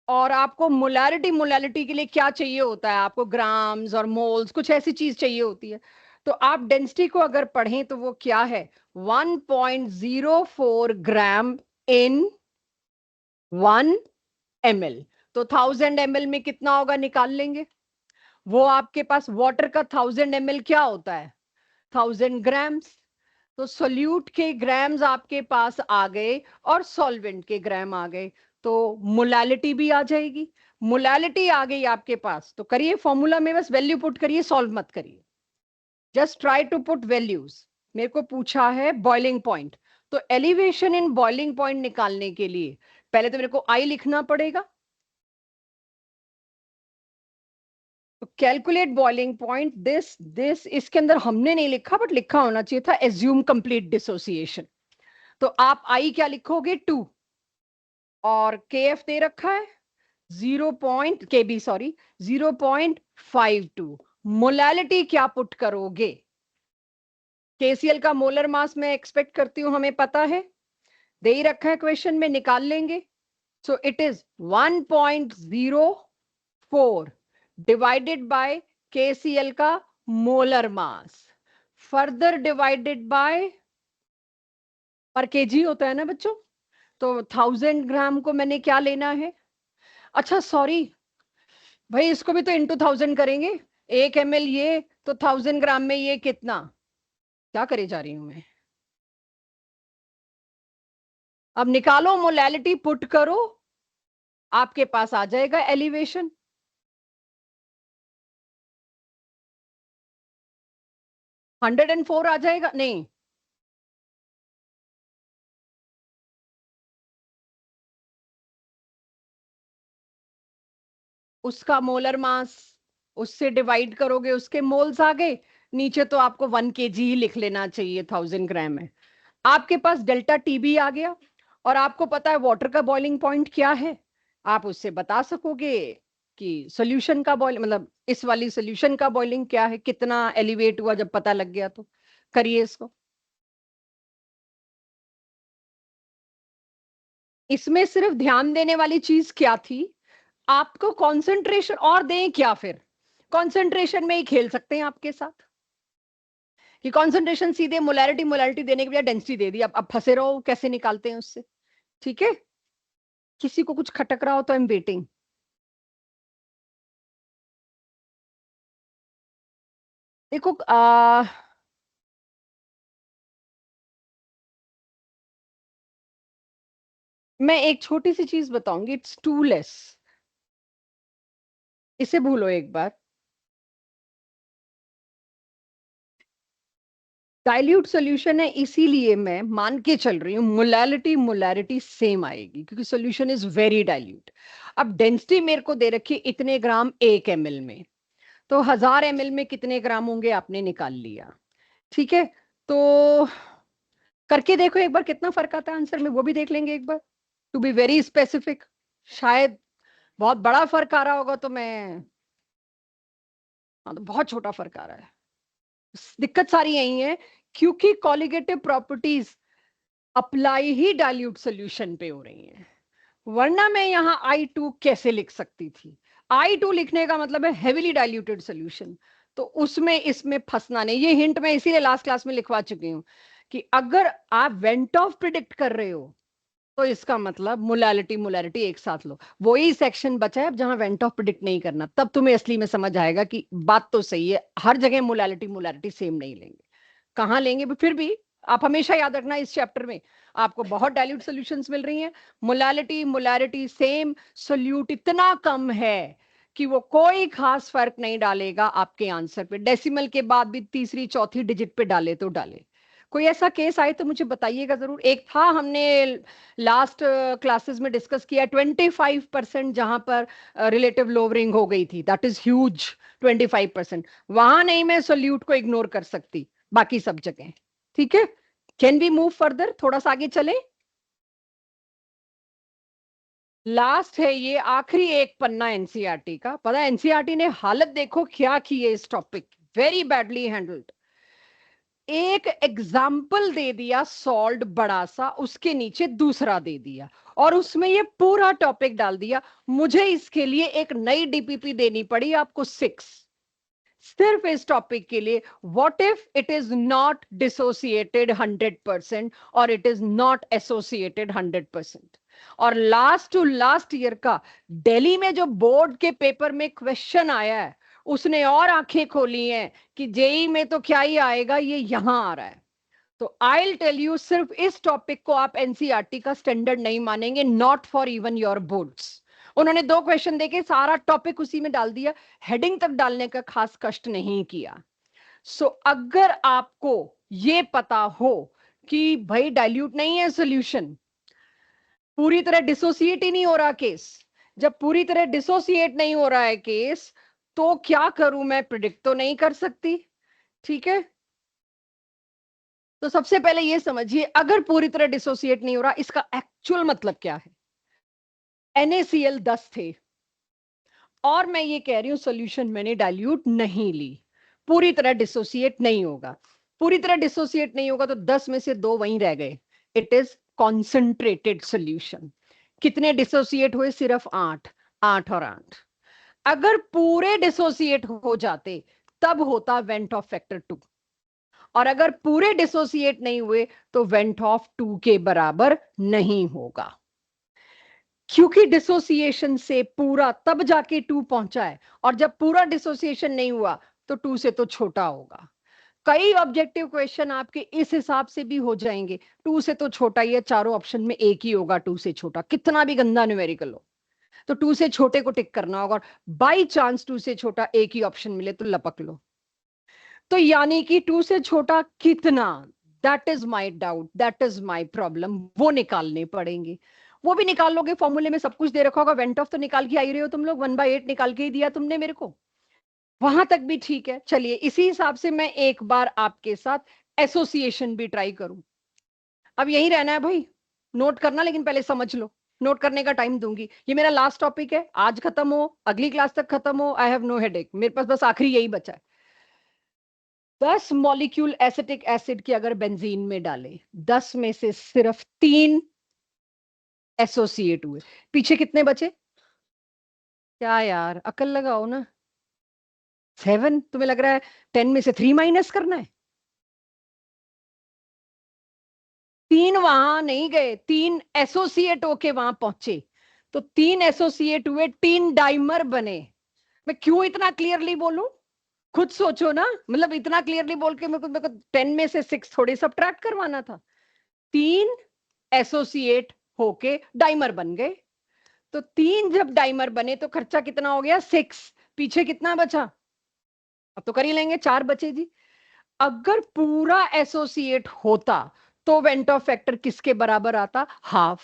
S1: और आपको मोलैरिटी, मोलैरिटी के लिए क्या चाहिए होता है, आपको ग्राम्स और मोल्स, कुछ ऐसी चीज चाहिए होती है। तो आप डेंसिटी को अगर पढ़ें तो वो क्या है, 1.04 ग्राम इन 1 ml। तो 1000 ml में कितना होगा निकाल लेंगे। वो आपके पास वाटर का 1000 ml क्या होता है, 1000 ग्राम्स। तो सोल्यूट के ग्राम्स आपके पास आ गए और सॉल्वेंट के ग्राम आ गए, तो मोलालिटी भी आ जाएगी। मोलालिटी आ गई आपके पास, तो करिए फॉर्मूला में बस वैल्यू पुट करिए, सॉल्व मत करिए, just try to put values. मेरे को पूछा है बॉइलिंग पॉइंट, तो एलिवेशन इन बॉइलिंग पॉइंट निकालने के लिए पहले तो मेरे को आई लिखना पड़ेगा। तो कैलकुलेट बॉइलिंग पॉइंट, दिस इसके अंदर हमने नहीं लिखा बट लिखा होना चाहिए था, एज्यूम कंप्लीट डिसोसिएशन। तो आप आई क्या लिखोगे 2, और के एफ दे रखा है 0.52। मोलालिटी क्या पुट करोगे, केसीएल का मोलर मास मैं एक्सपेक्ट करती हूं हमें पता है, दे ही रखा है क्वेश्चन में, निकाल लेंगे। So it is 1.04 divided by KCl का molar mass, further divided by, पर केजी होता है ना बच्चों, तो 1000 ग्राम को मैंने क्या लेना है, अच्छा सॉरी भाई इसको भी तो इंटू 1000 करेंगे, 1 ml ये, तो 1000 ग्राम में ये कितना, क्या करे जा रही हूं मैं। अब निकालो मोलैलिटी पुट करो, आपके पास आ जाएगा एलिवेशन। 104 आ जाएगा, नहीं उसका मोलर मास, उससे डिवाइड करोगे उसके मोल्स आ गए, नीचे तो आपको 1 kg ही लिख लेना चाहिए 1000 ग्राम में। आपके पास डेल्टा टीबी आ गया, और आपको पता है वाटर का बॉइलिंग पॉइंट क्या है, आप उससे बता सकोगे कि सॉल्यूशन का बॉइल, मतलब इस वाली सॉल्यूशन का बॉइलिंग क्या है, कितना एलिवेट हुआ, जब पता लग गया तो करिए इसको। इसमें सिर्फ ध्यान देने वाली चीज क्या थी, आपको कंसंट्रेशन, और दें क्या फिर, कंसंट्रेशन में ही खेल सकते हैं आपके साथ, कि कंसंट्रेशन सीधे मोलैरिटी, मोलैरिटी देने के बजाय डेंसिटी दे दी, अब फंसे रहो कैसे निकालते हैं उससे। ठीक है, किसी को कुछ खटक रहा हो तो आई एम वेटिंग। देखो मैं एक छोटी सी चीज बताऊंगी, इट्स टू लेस, इसे भूलो एक बार। डाइल्यूट सॉल्यूशन है, इसीलिए मैं मान के चल रही हूँ मोलैलिटी, मोलैरिटी सेम आएगी, क्योंकि सॉल्यूशन इज वेरी डाइल्यूट। अब डेंसिटी मेरे को दे रखी है इतने ग्राम 1 ml में, तो 1000 ml में कितने ग्राम होंगे आपने निकाल लिया। ठीक है, तो करके देखो एक बार कितना फर्क आता है आंसर में, वो भी देख लेंगे एक बार, टू बी वेरी स्पेसिफिक। शायद बहुत बड़ा फर्क आ रहा होगा तो मैं, हाँ तो बहुत छोटा फर्क आ रहा है। दिक्कत सारी यही है क्योंकि कॉलिगेटिव प्रॉपर्टीज अप्लाई ही डाइल्यूट सोल्यूशन पे हो रही हैं, वरना मैं यहाँ I2 कैसे लिख सकती थी? I2 लिखने का मतलब है हेविली डाइल्यूटेड सोल्यूशन, तो उसमें इसमें फंसना नहीं। ये हिंट मैं इसीलिए लास्ट क्लास में लिखवा चुकी हूँ कि अगर आप वेंट ऑफ प्रिडिक्ट कर रहे हो तो इसका मतलब मोलालिटी मोलालिटी एक साथ लो। वही सेक्शन बचा है अब जहां वेंट ऑफ प्रिडिक्ट नहीं करना, तब तुम्हें असली में समझ आएगा कि बात तो सही है, हर जगह मोलालिटी मोलालिटी सेम नहीं लेंगे। कहाँ लेंगे फिर भी आप हमेशा याद रखना, इस चैप्टर में आपको बहुत डाइल्यूट सॉल्यूशंस मिल रही हैं, मोलालिटी मोलारिटी सेम, सोल्यूट इतना कम है कि वो कोई खास फर्क नहीं डालेगा आपके आंसर पे, डेसिमल के बाद भी तीसरी चौथी डिजिट पे डाले तो डाले। कोई ऐसा केस आए तो मुझे बताइएगा जरूर। एक था हमने लास्ट क्लासेस में डिस्कस किया 25% जहां पर रिलेटिव लोवरिंग हो गई थी, दैट इज ह्यूज। 25% वहां नहीं मैं सोल्यूट को इग्नोर कर सकती, बाकी सब जगह। ठीक है, कैन वी मूव फर्दर, थोड़ा सा आगे चले। लास्ट है ये आखिरी एक पन्ना एनसीईआरटी का। पता है एनसीईआरटी ने हालत देखो क्या की है इस टॉपिक, वेरी बैडली हैंडल्ड। एक एग्जाम्पल दे दिया सॉल्व बड़ा सा, उसके नीचे दूसरा दे दिया और उसमें ये पूरा टॉपिक डाल दिया। मुझे इसके लिए एक नई डीपीपी देनी पड़ी आपको 6, सिर्फ इस टॉपिक के लिए। What if it is not dissociated 100% और इट इज नॉट एसोसिएटेड 100%। और लास्ट टू लास्ट ईयर का दिल्ली में जो बोर्ड के पेपर में क्वेश्चन आया है, उसने और आंखें खोली हैं कि जेई में तो क्या ही आएगा, ये यहां आ रहा है। तो आई टेल यू, सिर्फ इस टॉपिक को आप एनसीईआरटी का स्टैंडर्ड नहीं मानेंगे, not for even your boards. उन्होंने 2 क्वेश्चन देके सारा टॉपिक उसी में डाल दिया, हेडिंग तक डालने का खास कष्ट नहीं किया। सो अगर आपको ये पता हो कि भाई डाइल्यूट नहीं है सोल्यूशन, पूरी तरह डिसोसिएट ही नहीं हो रहा केस, जब पूरी तरह डिसोसिएट नहीं हो रहा है केस, तो क्या करूं मैं, प्रिडिक्ट तो नहीं कर सकती। ठीक है, तो सबसे पहले ये समझिए अगर पूरी तरह डिसोसिएट नहीं हो रहा, इसका एक्चुअल मतलब क्या है। NaCl 10 थे और मैं ये कह रही हूं सोल्यूशन मैंने डाइल्यूट नहीं ली, पूरी तरह डिसोसिएट नहीं होगा। पूरी तरह डिसोसिएट नहीं होगा तो 10 में से 2 वहीं रह गए, इट इज कॉन्सेंट्रेटेड सोल्यूशन। कितने डिसोसिएट हुए, सिर्फ 8, 8 और 8। अगर पूरे डिसोसिएट हो जाते तब होता वेंट ऑफ फैक्टर 2, और अगर पूरे डिसोसिएट नहीं हुए तो वेंट ऑफ 2 के बराबर नहीं होगा, क्योंकि डिसोसिएशन से पूरा तब जाके 2 पहुंचा है, और जब पूरा डिसोसिएशन नहीं हुआ तो 2 से तो छोटा होगा। कई ऑब्जेक्टिव क्वेश्चन आपके इस हिसाब से भी हो जाएंगे, 2 से तो छोटा ही है, चारों ऑप्शन में एक ही होगा 2 से छोटा, कितना भी गंदा न्यूमेरिकल हो तो 2 से छोटे को टिक करना होगा, और बाई चांस 2 से छोटा एक ही ऑप्शन मिले तो लपक लो। तो यानी कि 2 से छोटा कितना, that is my doubt, that is my problem, वो निकालने पड़ेंगे। वो भी निकाल लोगे, फॉर्मूले में सब कुछ दे रखा होगा, वेंट ऑफ तो निकाल के आई रहे हो तुम लोग, 1/8 निकाल के ही दिया तुमने मेरे को, वहां तक भी ठीक है। चलिए इसी हिसाब से मैं एक बार आपके साथ एसोसिएशन भी ट्राई करूं। अब यही रहना है भाई, नोट करना, लेकिन पहले समझ लो, नोट करने का टाइम दूंगी। ये मेरा लास्ट टॉपिक है, आज खत्म हो अगली क्लास तक खत्म हो, आई हैव नो हेडेक, मेरे पास बस आखिरी यही बचा है। 10 मॉलिक्यूल एसिटिक एसिड की अगर बेंजीन में डाले, 10 में से सिर्फ 3 एसोसिएट हुए, पीछे कितने बचे? क्या यार अकल लगाओ ना, 7। तुम्हें लग रहा है 10 में से 3 माइनस करना है? 3 वहां नहीं गए, 3 एसोसिएट होके वहां पहुंचे, तो 3 एसोसिएट हुए, 3 डाइमर बने। मैं क्यों इतना क्लियरली बोलूं, खुद सोचो ना, मतलब इतना क्लियरली बोल के मेरे को 10 में से 6 थोड़ी सब्ट्रैक्ट करवाना था। 3 एसोसिएट होके डाइमर बन गए, तो 3 जब डाइमर बने तो खर्चा कितना हो गया, 6। पीछे कितना बचा, अब तो कर ही लेंगे, 4 बचे जी। अगर पूरा एसोसिएट होता तो वेंट ऑफ फैक्टर किसके बराबर आता, हाफ।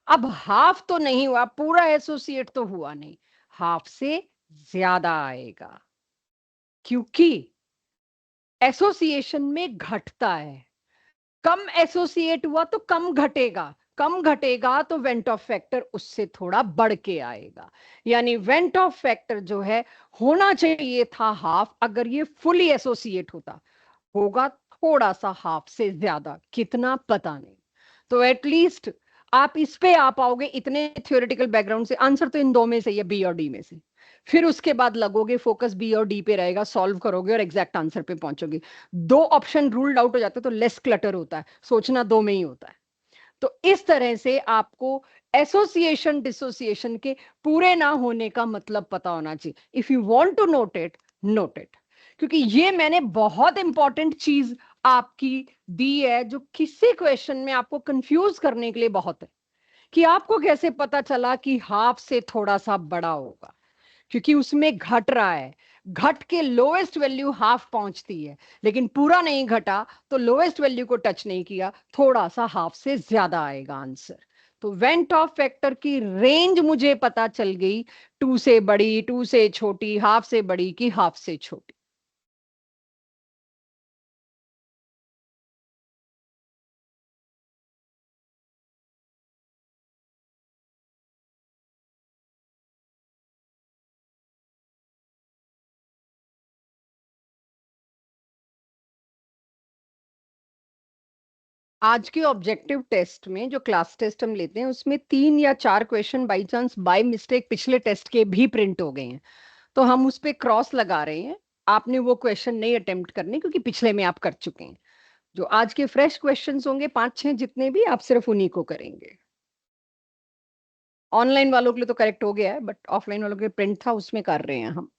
S1: अब हाफ तो नहीं हुआ, पूरा एसोसिएट तो हुआ नहीं, हाफ से ज्यादा आएगा, क्योंकि एसोसिएशन में घटता है। कम एसोसिएट हुआ तो कम घटेगा, कम घटेगा तो वेंट ऑफ फैक्टर उससे थोड़ा बढ़ के आएगा। यानी वेंट ऑफ फैक्टर जो है होना चाहिए था हाफ, अगर ये फुली एसोसिएट होता, होगा थोड़ा सा हाफ से ज्यादा, कितना पता नहीं। तो एटलीस्ट आप इस पे आ पाओगे इतने थ्योरेटिकल बैकग्राउंड से। आंसर तो इन दो में से, ये बी और डी में से। फिर उसके बाद लगोगे, फोकस बी और डी पे रहेगा, सॉल्व करोगे और एग्जैक्ट आंसर पे पहुंचोगे। दो ऑप्शन रूल्ड आउट हो जाते तो लेस क्लटर होता है, सोचना दो में ही होता है। तो इस तरह से आपको एसोसिएशन डिसोसिएशन के पूरे ना होने का मतलब पता होना चाहिए। If you want to note it, note it, क्योंकि ये मैंने बहुत इंपॉर्टेंट चीज आपकी दी है जो किसी क्वेश्चन में आपको कंफ्यूज करने के लिए बहुत है, कि आपको कैसे पता चला कि हाफ से थोड़ा सा बड़ा होगा, क्योंकि उसमें घट रहा है, घट के लोएस्ट वैल्यू हाफ पहुंचती है, लेकिन पूरा नहीं घटा तो लोएस्ट वैल्यू को टच नहीं किया, थोड़ा सा हाफ से ज्यादा आएगा आंसर। तो वेंट ऑफ फैक्टर की रेंज मुझे पता चल गई, टू से बड़ी, टू से छोटी, हाफ से बड़ी कि हाफ से छोटी। आज के ऑब्जेक्टिव टेस्ट में जो क्लास टेस्ट हम लेते हैं उसमें 3 या 4 question by chance by mistake पिछले टेस्ट के भी प्रिंट हो गए हैं, तो हम उस पे क्रॉस लगा रहे हैं। आपने वो क्वेश्चन नहीं अटेम्प्ट करने, क्योंकि पिछले में आप कर चुके हैं। जो आज के फ्रेश क्वेश्चंस होंगे 5-6 जितने भी, आप सिर्फ उन्हीं को करेंगे। ऑनलाइन वालों के लिए तो करेक्ट हो गया है, बट ऑफलाइन वालों के लिए प्रिंट था, उसमें कर रहे हैं हम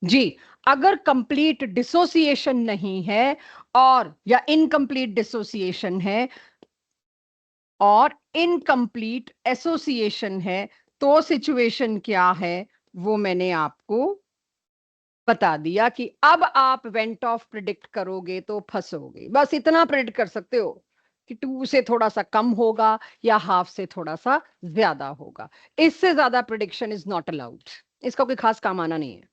S1: जी। अगर कंप्लीट डिसोसिएशन नहीं है और या इनकम्प्लीट डिसोसिएशन है और इनकम्प्लीट एसोसिएशन है, तो सिचुएशन क्या है वो मैंने आपको बता दिया कि अब आप वेंट ऑफ प्रिडिक्ट करोगे तो फंसोगे। बस इतना प्रिडिक्ट कर सकते हो कि 2 से थोड़ा सा कम होगा या हाफ से थोड़ा सा ज्यादा होगा। इससे ज्यादा प्रिडिक्शन इज नॉट अलाउड, इसका कोई खास काम आना नहीं है।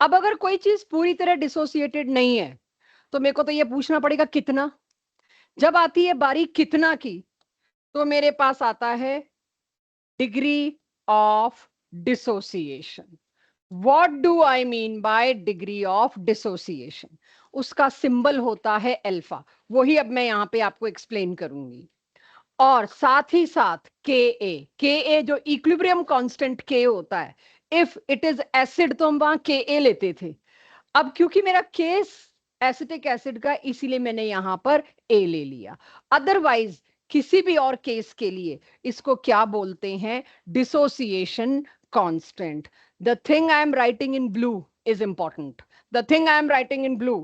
S1: अब अगर कोई चीज पूरी तरह डिसोसिएटेड नहीं है तो मेरे को तो ये पूछना पड़ेगा कितना। जब आती है बारी कितना की, तो मेरे पास आता है degree of dissociation. What do I mean by degree of dissociation? उसका सिंबल होता है अल्फा, वही अब मैं यहां पे आपको एक्सप्लेन करूंगी। और साथ ही साथ के ए जो इक्विलिब्रियम कांस्टेंट के होता है, इफ इट इज एसिड तो हम वहां के ए लेते थे। अब क्योंकि मेरा केस एसिटिक एसिड का, इसीलिए मैंने यहां पर ए ले लिया। अदरवाइज किसी भी और केस के लिए इसको क्या बोलते हैं, dissociation constant. The thing I am writing in blue is important, the thing I am writing in blue,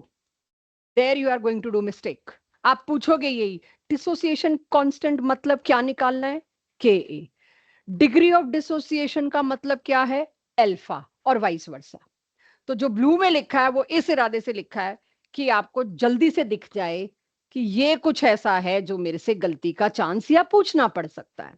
S1: there you are going to do mistake. आप पूछोगे यही, डिसोसिएशन कांस्टेंट मतलब क्या निकालना है, के ए। डिग्री ऑफ डिसोसिएशन का मतलब क्या है, अल्फा, और वाइस वर्सा। तो जो ब्लू में लिखा है वो इस इरादे से लिखा है कि आपको जल्दी से दिख जाए कि ये कुछ ऐसा है जो मेरे से गलती का चांस या पूछना पड़ सकता है।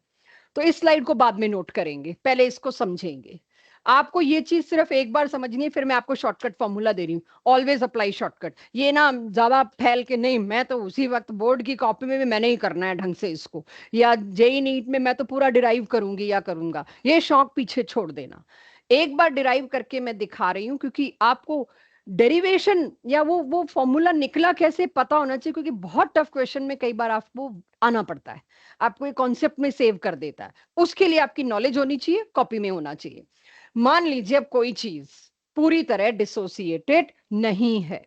S1: तो इस स्लाइड को बाद में नोट करेंगे, पहले इसको समझेंगे। आपको ये चीज सिर्फ एक बार समझनी है, फिर मैं आपको शॉर्टकट फॉर्मूला दे रही हूँ, ऑलवेज अप्लाई शॉर्टकट। ये ना ज्यादा फैल के नहीं, मैं तो उसी वक्त बोर्ड की कॉपी में भी मैंने ही करना है ढंग से इसको, या जेई नीट में मैं तो पूरा डिराइव करूंगी या करूंगा, ये शौक पीछे छोड़ देना। एक बार डिराइव करके मैं दिखा रही हूँ, क्योंकि आपको डेरिवेशन या वो फॉर्मूला निकला कैसे पता होना चाहिए, क्योंकि बहुत टफ क्वेश्चन में कई बार आपको आना पड़ता है, आपको एक कॉन्सेप्ट में सेव कर देता है। उसके लिए आपकी नॉलेज होनी चाहिए, कॉपी में होना चाहिए। मान लीजिए अब कोई चीज पूरी तरह डिसोसिएटेड नहीं है,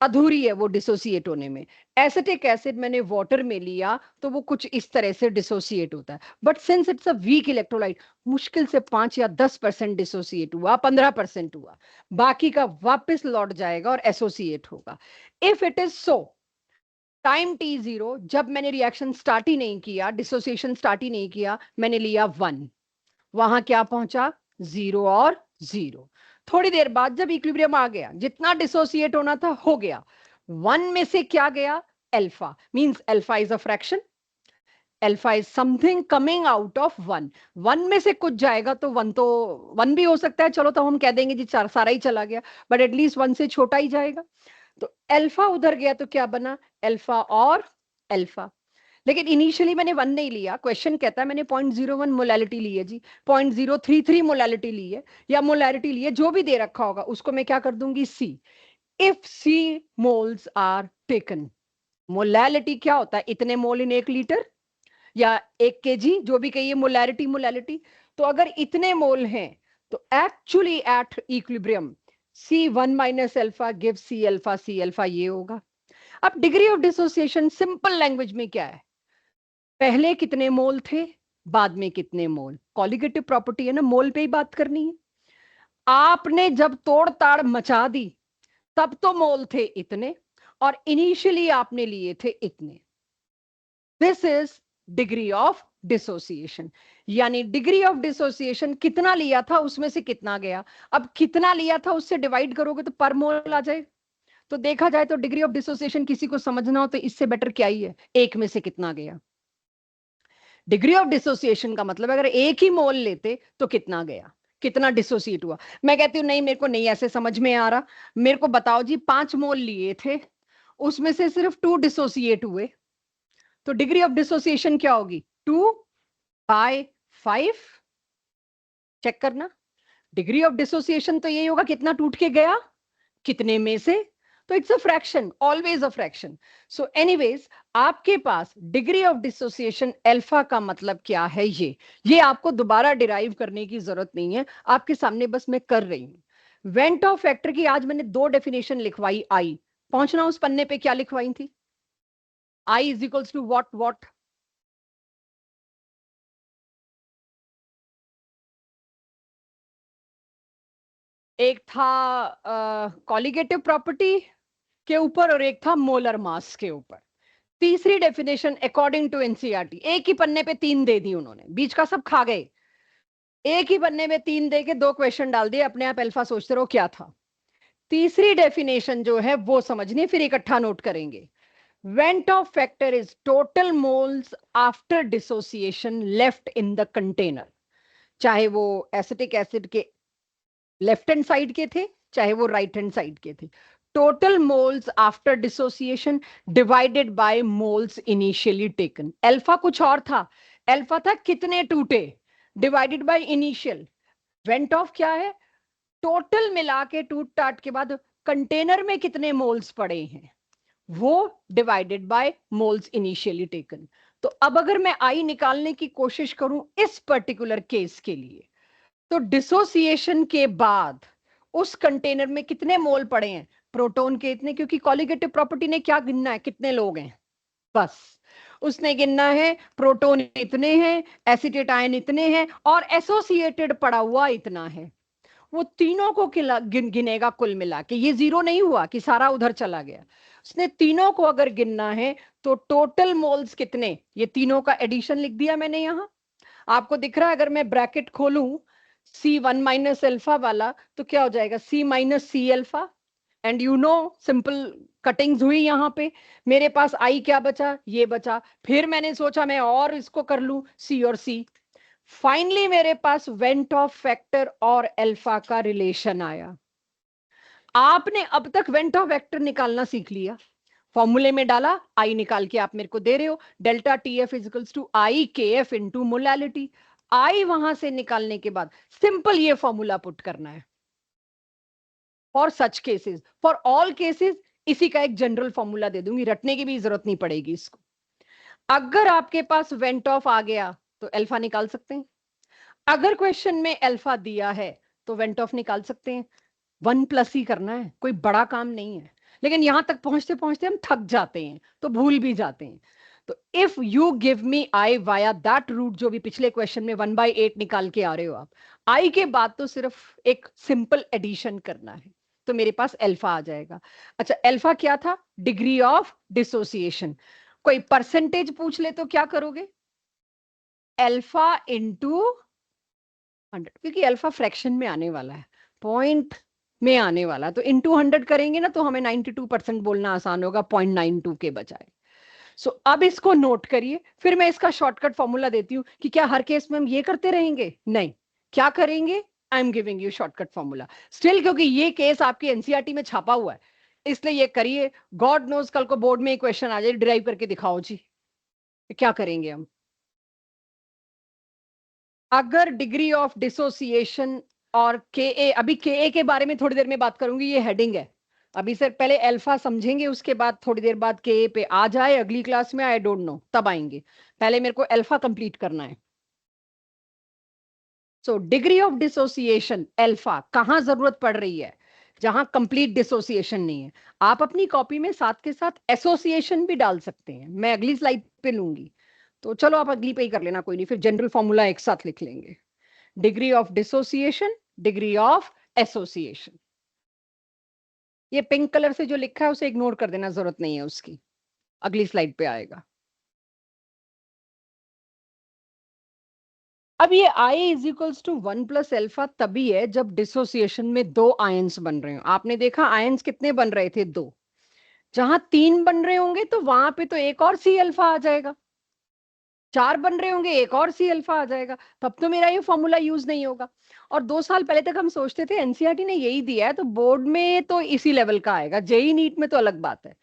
S1: अधूरी है वो डिसोसिएट होने में। एसिटिक एसिड मैंने वाटर में लिया तो वो कुछ इस तरह से डिसोसिएट होता है, but since it's a weak electrolyte, मुश्किल से 5 या 10% डिसोसिएट हुआ, 15% हुआ, बाकी का वापस लौट जाएगा और एसोसिएट होगा। If it is so, time t0, जब मैंने रिएक्शन स्टार्ट ही नहीं किया, डिसोसिएशन स्टार्ट ही नहीं किया, मैंने लिया 1, वहां क्या पहुंचा, 0 और 0। थोड़ी देर बाद जब इक्विलिब्रियम आ गया, जितना डिसोसिएट होना था हो गया, 1 में से क्या गया, alpha, means alpha is a fraction. Alpha is something coming out of one, one में से कुछ जाएगा तो वन भी हो सकता है, चलो तो हम कह देंगे जी सारा ही चला गया, बट एटलीस्ट वन से छोटा ही जाएगा। तो अल्फा उधर गया तो क्या बना, अल्फा और अल्फा। लेकिन इनिशियली मैंने वन नहीं लिया, क्वेश्चन कहता है मैंने 0.01 मोलैलिटी ली है जी, 0.033 मोलैलिटी ली है या मोलैलिटी ली है, जो भी दे रखा होगा उसको मैं क्या कर दूंगी, c. If c moles are taken, molality क्या होता है, इतने मोल इन 1 लीटर या 1 kg, जो भी कहिए, मोलैरिटी मोलैलिटी। तो अगर इतने मोल हैं तो actually at equilibrium C1 minus alpha give C alpha ये होगा। अब degree of dissociation simple language में क्या है, पहले कितने मोल थे, बाद में कितने मोल, कॉलिगेटिव प्रॉपर्टी है ना, मोल पे ही बात करनी है। आपने जब तोड़ ताड़ मचा दी तब तो मोल थे इतने और इनिशियली आपने लिए थे इतने। This is degree of dissociation, यानी डिग्री ऑफ डिसोसिएशन कितना लिया था उसमें से कितना गया। अब कितना लिया था उससे डिवाइड करोगे तो पर मोल आ जाएगा। तो देखा जाए तो डिग्री ऑफ डिसोसिएशन किसी को समझना हो तो इससे बेटर क्या ही है, एक में से कितना गया। डिग्री ऑफ डिसोसिएशन का मतलब अगर एक ही मोल लेते तो कितना गया, कितना डिसोसिएट हुआ। मैं कहती हूँ नहीं, मेरे को नहीं ऐसे समझ में आ रहा, मेरे को बताओ जी, 5 मोल लिए थे उसमें से सिर्फ 2 डिसोसिएट हुए, तो डिग्री ऑफ डिसोसिएशन क्या होगी, 2/5। चेक करना, डिग्री ऑफ डिसोसिएशन तो यही होगा कितना टूट के गया, कितने में से, तो it's a fraction, always a fraction. So anyways आपके पास डिग्री ऑफ डिसोसिएशन अल्फा का मतलब क्या है, ये आपको दोबारा डिराइव करने की जरूरत नहीं है, आपके सामने बस मैं कर रही हूं। वेंट ऑफ फैक्टर की आज मैंने 2 डेफिनेशन लिखवाई, आई पहुंचना उस पन्ने पे क्या लिखवाई थी, I is equals to what, एक था कॉलिगेटिव प्रॉपर्टी के ऊपर और एक था मोलर मास के ऊपर। तीसरी डेफिनेशन अकॉर्डिंग टू एनसीईआरटी, एक ही पन्ने पे 3 दे दी उन्होंने, बीच का सब खा गए, एक ही पन्ने में 3 दे के 2 क्वेश्चन डाल दिए, अपने आप अल्फा सोचते रहो क्या था। तीसरी डेफिनेशन जो है वो समझनी, फिर इकट्ठा नोट करेंगे। Went Hoff factor is total moles after dissociation left in the container, चाहे वो एसिटिक एसिड के लेफ्ट हैंड साइड के थे चाहे वो राइट हैंड साइड के थे, total moles after dissociation divided by moles initially taken. Alpha कुछ और था, अल्फा था कितने टूटे, divided by initial. Went of क्या है, टोटल मिला के टूट टाट के बाद कंटेनर में कितने मोल्स पड़े हैं, वो divided by moles initially taken. तो अब अगर मैं आई निकालने की कोशिश करूं इस पर्टिकुलर केस के लिए, तो डिसोसिएशन के बाद उस कंटेनर में कितने मोल पड़े हैं, प्रोटॉन के इतने, क्योंकि कॉलिगेटिव प्रॉपर्टी ने क्या गिनना है, कितने लोग हैं, बस उसने गिनना है प्रोटॉन इतने हैं, एसिटेट आयन इतने हैं और एसोसिएटेड पड़ा हुआ इतना है। वो तीनों को गिनेगा कुल मिला के, ये जीरो नहीं हुआ कि सारा उधर चला गया, उसने तीनों को अगर गिनना है तो टोटल मोल्स कितने, ये तीनों का एडिशन लिख दिया मैंने यहां, आपको दिख रहा है। अगर मैं ब्रैकेट खोलूं C1 माइनस अल्फा वाला तो क्या हो जाएगा, C minus C alpha, and you know simple cuttings हुई यहां पे, मेरे पास आई क्या बचा, ये बचा, फिर मैंने सोचा मैं और इसको कर लूं C और C, फाइनली मेरे पास वेंट ऑफ फैक्टर और अल्फा का रिलेशन आया। आपने अब तक वेंट ऑफ फैक्टर निकालना सीख लिया, फॉर्मूले में डाला, आई निकाल के आप मेरे को दे रहे हो, delta t f equals to i k f into molality. आई वहां से निकालने के बाद सिंपल ये फॉर्मूला पुट करना है for such cases, for all cases इसी का एक जनरल फॉर्मूला दे दूंगी, रटने की भी जरूरत नहीं पड़ेगी इसको। अगर आपके पास वेंट ऑफ आ गया तो अल्फा निकाल सकते हैं, अगर क्वेश्चन में अल्फा दिया है तो वेंट ऑफ निकाल सकते हैं, 1+ ही करना है, कोई बड़ा काम नहीं है। लेकिन यहां तक पहुंचते पहुंचते हम थक जाते हैं तो भूल भी जाते हैं। तो if you give me I via that route, जो भी पिछले क्वेश्चन में 1/8 निकाल के आ रहे हो आप, आई के बाद तो सिर्फ एक सिंपल एडिशन करना है तो मेरे पास अल्फा आ जाएगा। अच्छा, अल्फा क्या था, डिग्री ऑफ डिसोसिएशन। कोई परसेंटेज पूछ ले तो क्या करोगे, अल्फा इंटू 100, क्योंकि अल्फा फ्रैक्शन में आने वाला है, पॉइंट में आने वाला है, तो इंटू 100 करेंगे ना तो हमें 92% बोलना आसान होगा 0.92 के बजाय। सो अब इसको नोट करिए, फिर मैं इसका शॉर्टकट फॉर्मूला देती हूँ कि क्या हर केस में हम ये करते रहेंगे? नहीं, क्या करेंगे? I am giving you shortcut formula still, क्योंकि ये केस आपकी एनसीईआरटी में छापा हुआ है, इसलिए ये करिए। गॉड नोज कल को बोर्ड में क्वेश्चन आ जाए, डिराइव करके दिखाओ जी, क्या करेंगे हम? अगर डिग्री ऑफ डिसोसिएशन और के ए, अभी के ए के बारे में थोड़ी देर में बात करूंगी, ये हेडिंग है। अभी सर पहले अल्फा समझेंगे, उसके बाद थोड़ी देर बाद के ए पे आ जाए अगली क्लास में, आई डोंट नो तब आएंगे, पहले मेरे को अल्फा कंप्लीट करना है। So degree of dissociation alpha कहां जरूरत पड़ रही है? जहां कंप्लीट डिसोसिएशन नहीं है। आप अपनी कॉपी में साथ के साथ एसोसिएशन भी डाल सकते हैं, मैं अगली स्लाइड पे लूंगी, तो चलो आप अगली पे ही कर लेना, कोई नहीं, फिर जनरल फॉर्मूला एक साथ लिख लेंगे। Degree of dissociation, degree of association. ये पिंक कलर से जो लिखा है उसे इग्नोर कर देना, जरूरत नहीं है उसकी, अगली स्लाइड पे आएगा। अब ये I is equals to 1 plus alpha तभी है जब डिसोसिएशन में दो आयंस बन रहे हो। आपने देखा आयंस कितने बन रहे थे? दो। जहां तीन बन रहे होंगे तो वहां पे तो एक और सी अल्फा आ जाएगा, चार बन रहे होंगे एक और सी अल्फा आ जाएगा, तब तो मेरा ये फॉर्मूला यूज नहीं होगा। और 2 साल पहले तक हम सोचते थे एनसीईआरटी ने यही दिया है तो बोर्ड में तो इसी लेवल का आएगा, जेई नीट में तो अलग बात है।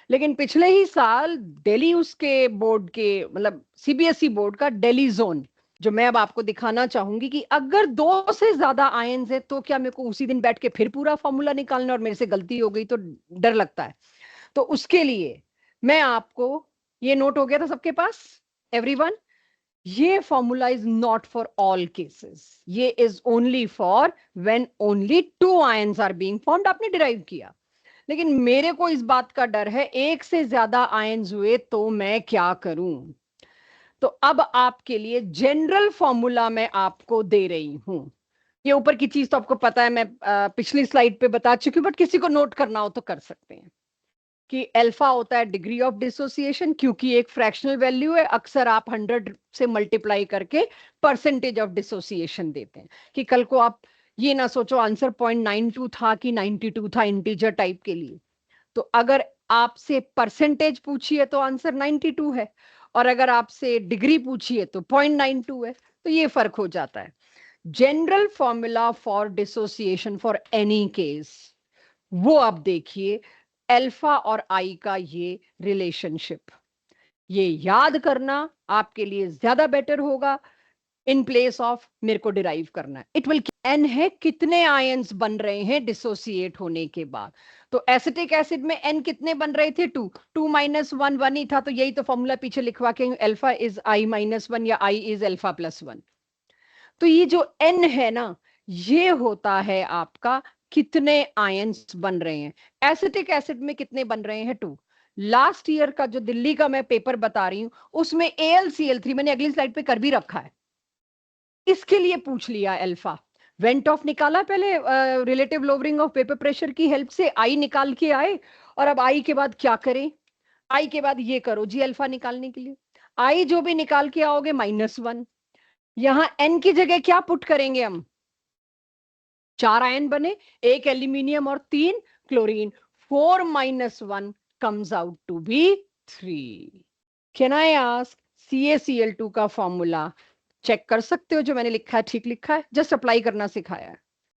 S1: लेकिन पिछले ही साल दिल्ली उसके बोर्ड के, मतलब सीबीएसई बोर्ड का दिल्ली जोन, जो मैं अब आपको दिखाना चाहूंगी कि अगर दो से ज्यादा आयंस है तो क्या मेरे को उसी दिन बैठ के फिर पूरा फॉर्मूला निकालना, और मेरे से गलती हो गई तो डर लगता है। तो उसके लिए मैं आपको, ये नोट हो गया था सबके पास एवरीवन? ये formula is not for all cases, ये is only for when only two ions are being formed, आपने डिराइव किया। लेकिन मेरे को इस बात का डर है एक से ज्यादा आयंस हुए तो मैं क्या करूं? तो अब आपके लिए जनरल फॉर्मूला मैं आपको दे रही हूं। ये ऊपर की चीज तो आपको पता है, मैं पिछली स्लाइड पे बता चुकी हूं, बट किसी को नोट करना हो तो कर सकते हैं कि अल्फा होता है डिग्री ऑफ डिसोसिएशन, क्योंकि एक फ्रैक्शनल वैल्यू है, अक्सर आप 100 से मल्टीप्लाई करके परसेंटेज ऑफ डिसोसिएशन देते हैं, कि कल को आप ये ना सोचो आंसर 0.92 था कि 92 था इंटीजर टाइप के लिए। तो अगर आपसे परसेंटेज पूछी है तो आंसर 92 है, और अगर आपसे डिग्री पूछी है तो 0.92 है, तो ये फर्क हो जाता है। General formula for dissociation for any case, वो आप देखिए, अल्फा और आई का ये रिलेशनशिप, ये याद करना आपके लिए ज्यादा बेटर होगा इन प्लेस ऑफ मेरे को डिराइव करना है। इट विल एन है कितने आयंस बन रहे हैं डिसोसिएट होने के बाद। तो एसिटिक एसिड में एन कितने बन रहे थे? 2, 2 माइनस 1 1 ही था, तो यही तो फॉर्मूला पीछे लिखवा के, अल्फा इज आई माइनस 1 या आई इज अल्फा प्लस 1। तो ये जो एन है ना, ये होता है आपका कितने आयंस बन रहे हैं। एसिटिक एसिड में कितने बन रहे हैं? 2। लास्ट ईयर का जो दिल्ली का मैं पेपर बता रही हूं उसमें AlCl3 मैंने अगली स्लाइड पे कर भी रखा है, इसके लिए पूछ लिया अल्फा। वेंट ऑफ निकाला पहले, relative lowering of vapour pressure की हेल्प से आई निकाल के आए, और अब आई के बाद क्या करें? आई के बाद ये करो जी अल्फा निकालने के लिए, आई जो भी निकाल के आओगे -1, यहां एन की जगह क्या पुट करेंगे हम? 4 आयन बने, एक एल्यूमिनियम और 3 chlorine, 4 - 1 comes out to be 3। Can I ask CaCl2 का फॉर्मूला चेक कर सकते हो? जो मैंने लिखा है ठीक लिखा है? जस्ट अप्लाई करना सिखाया है।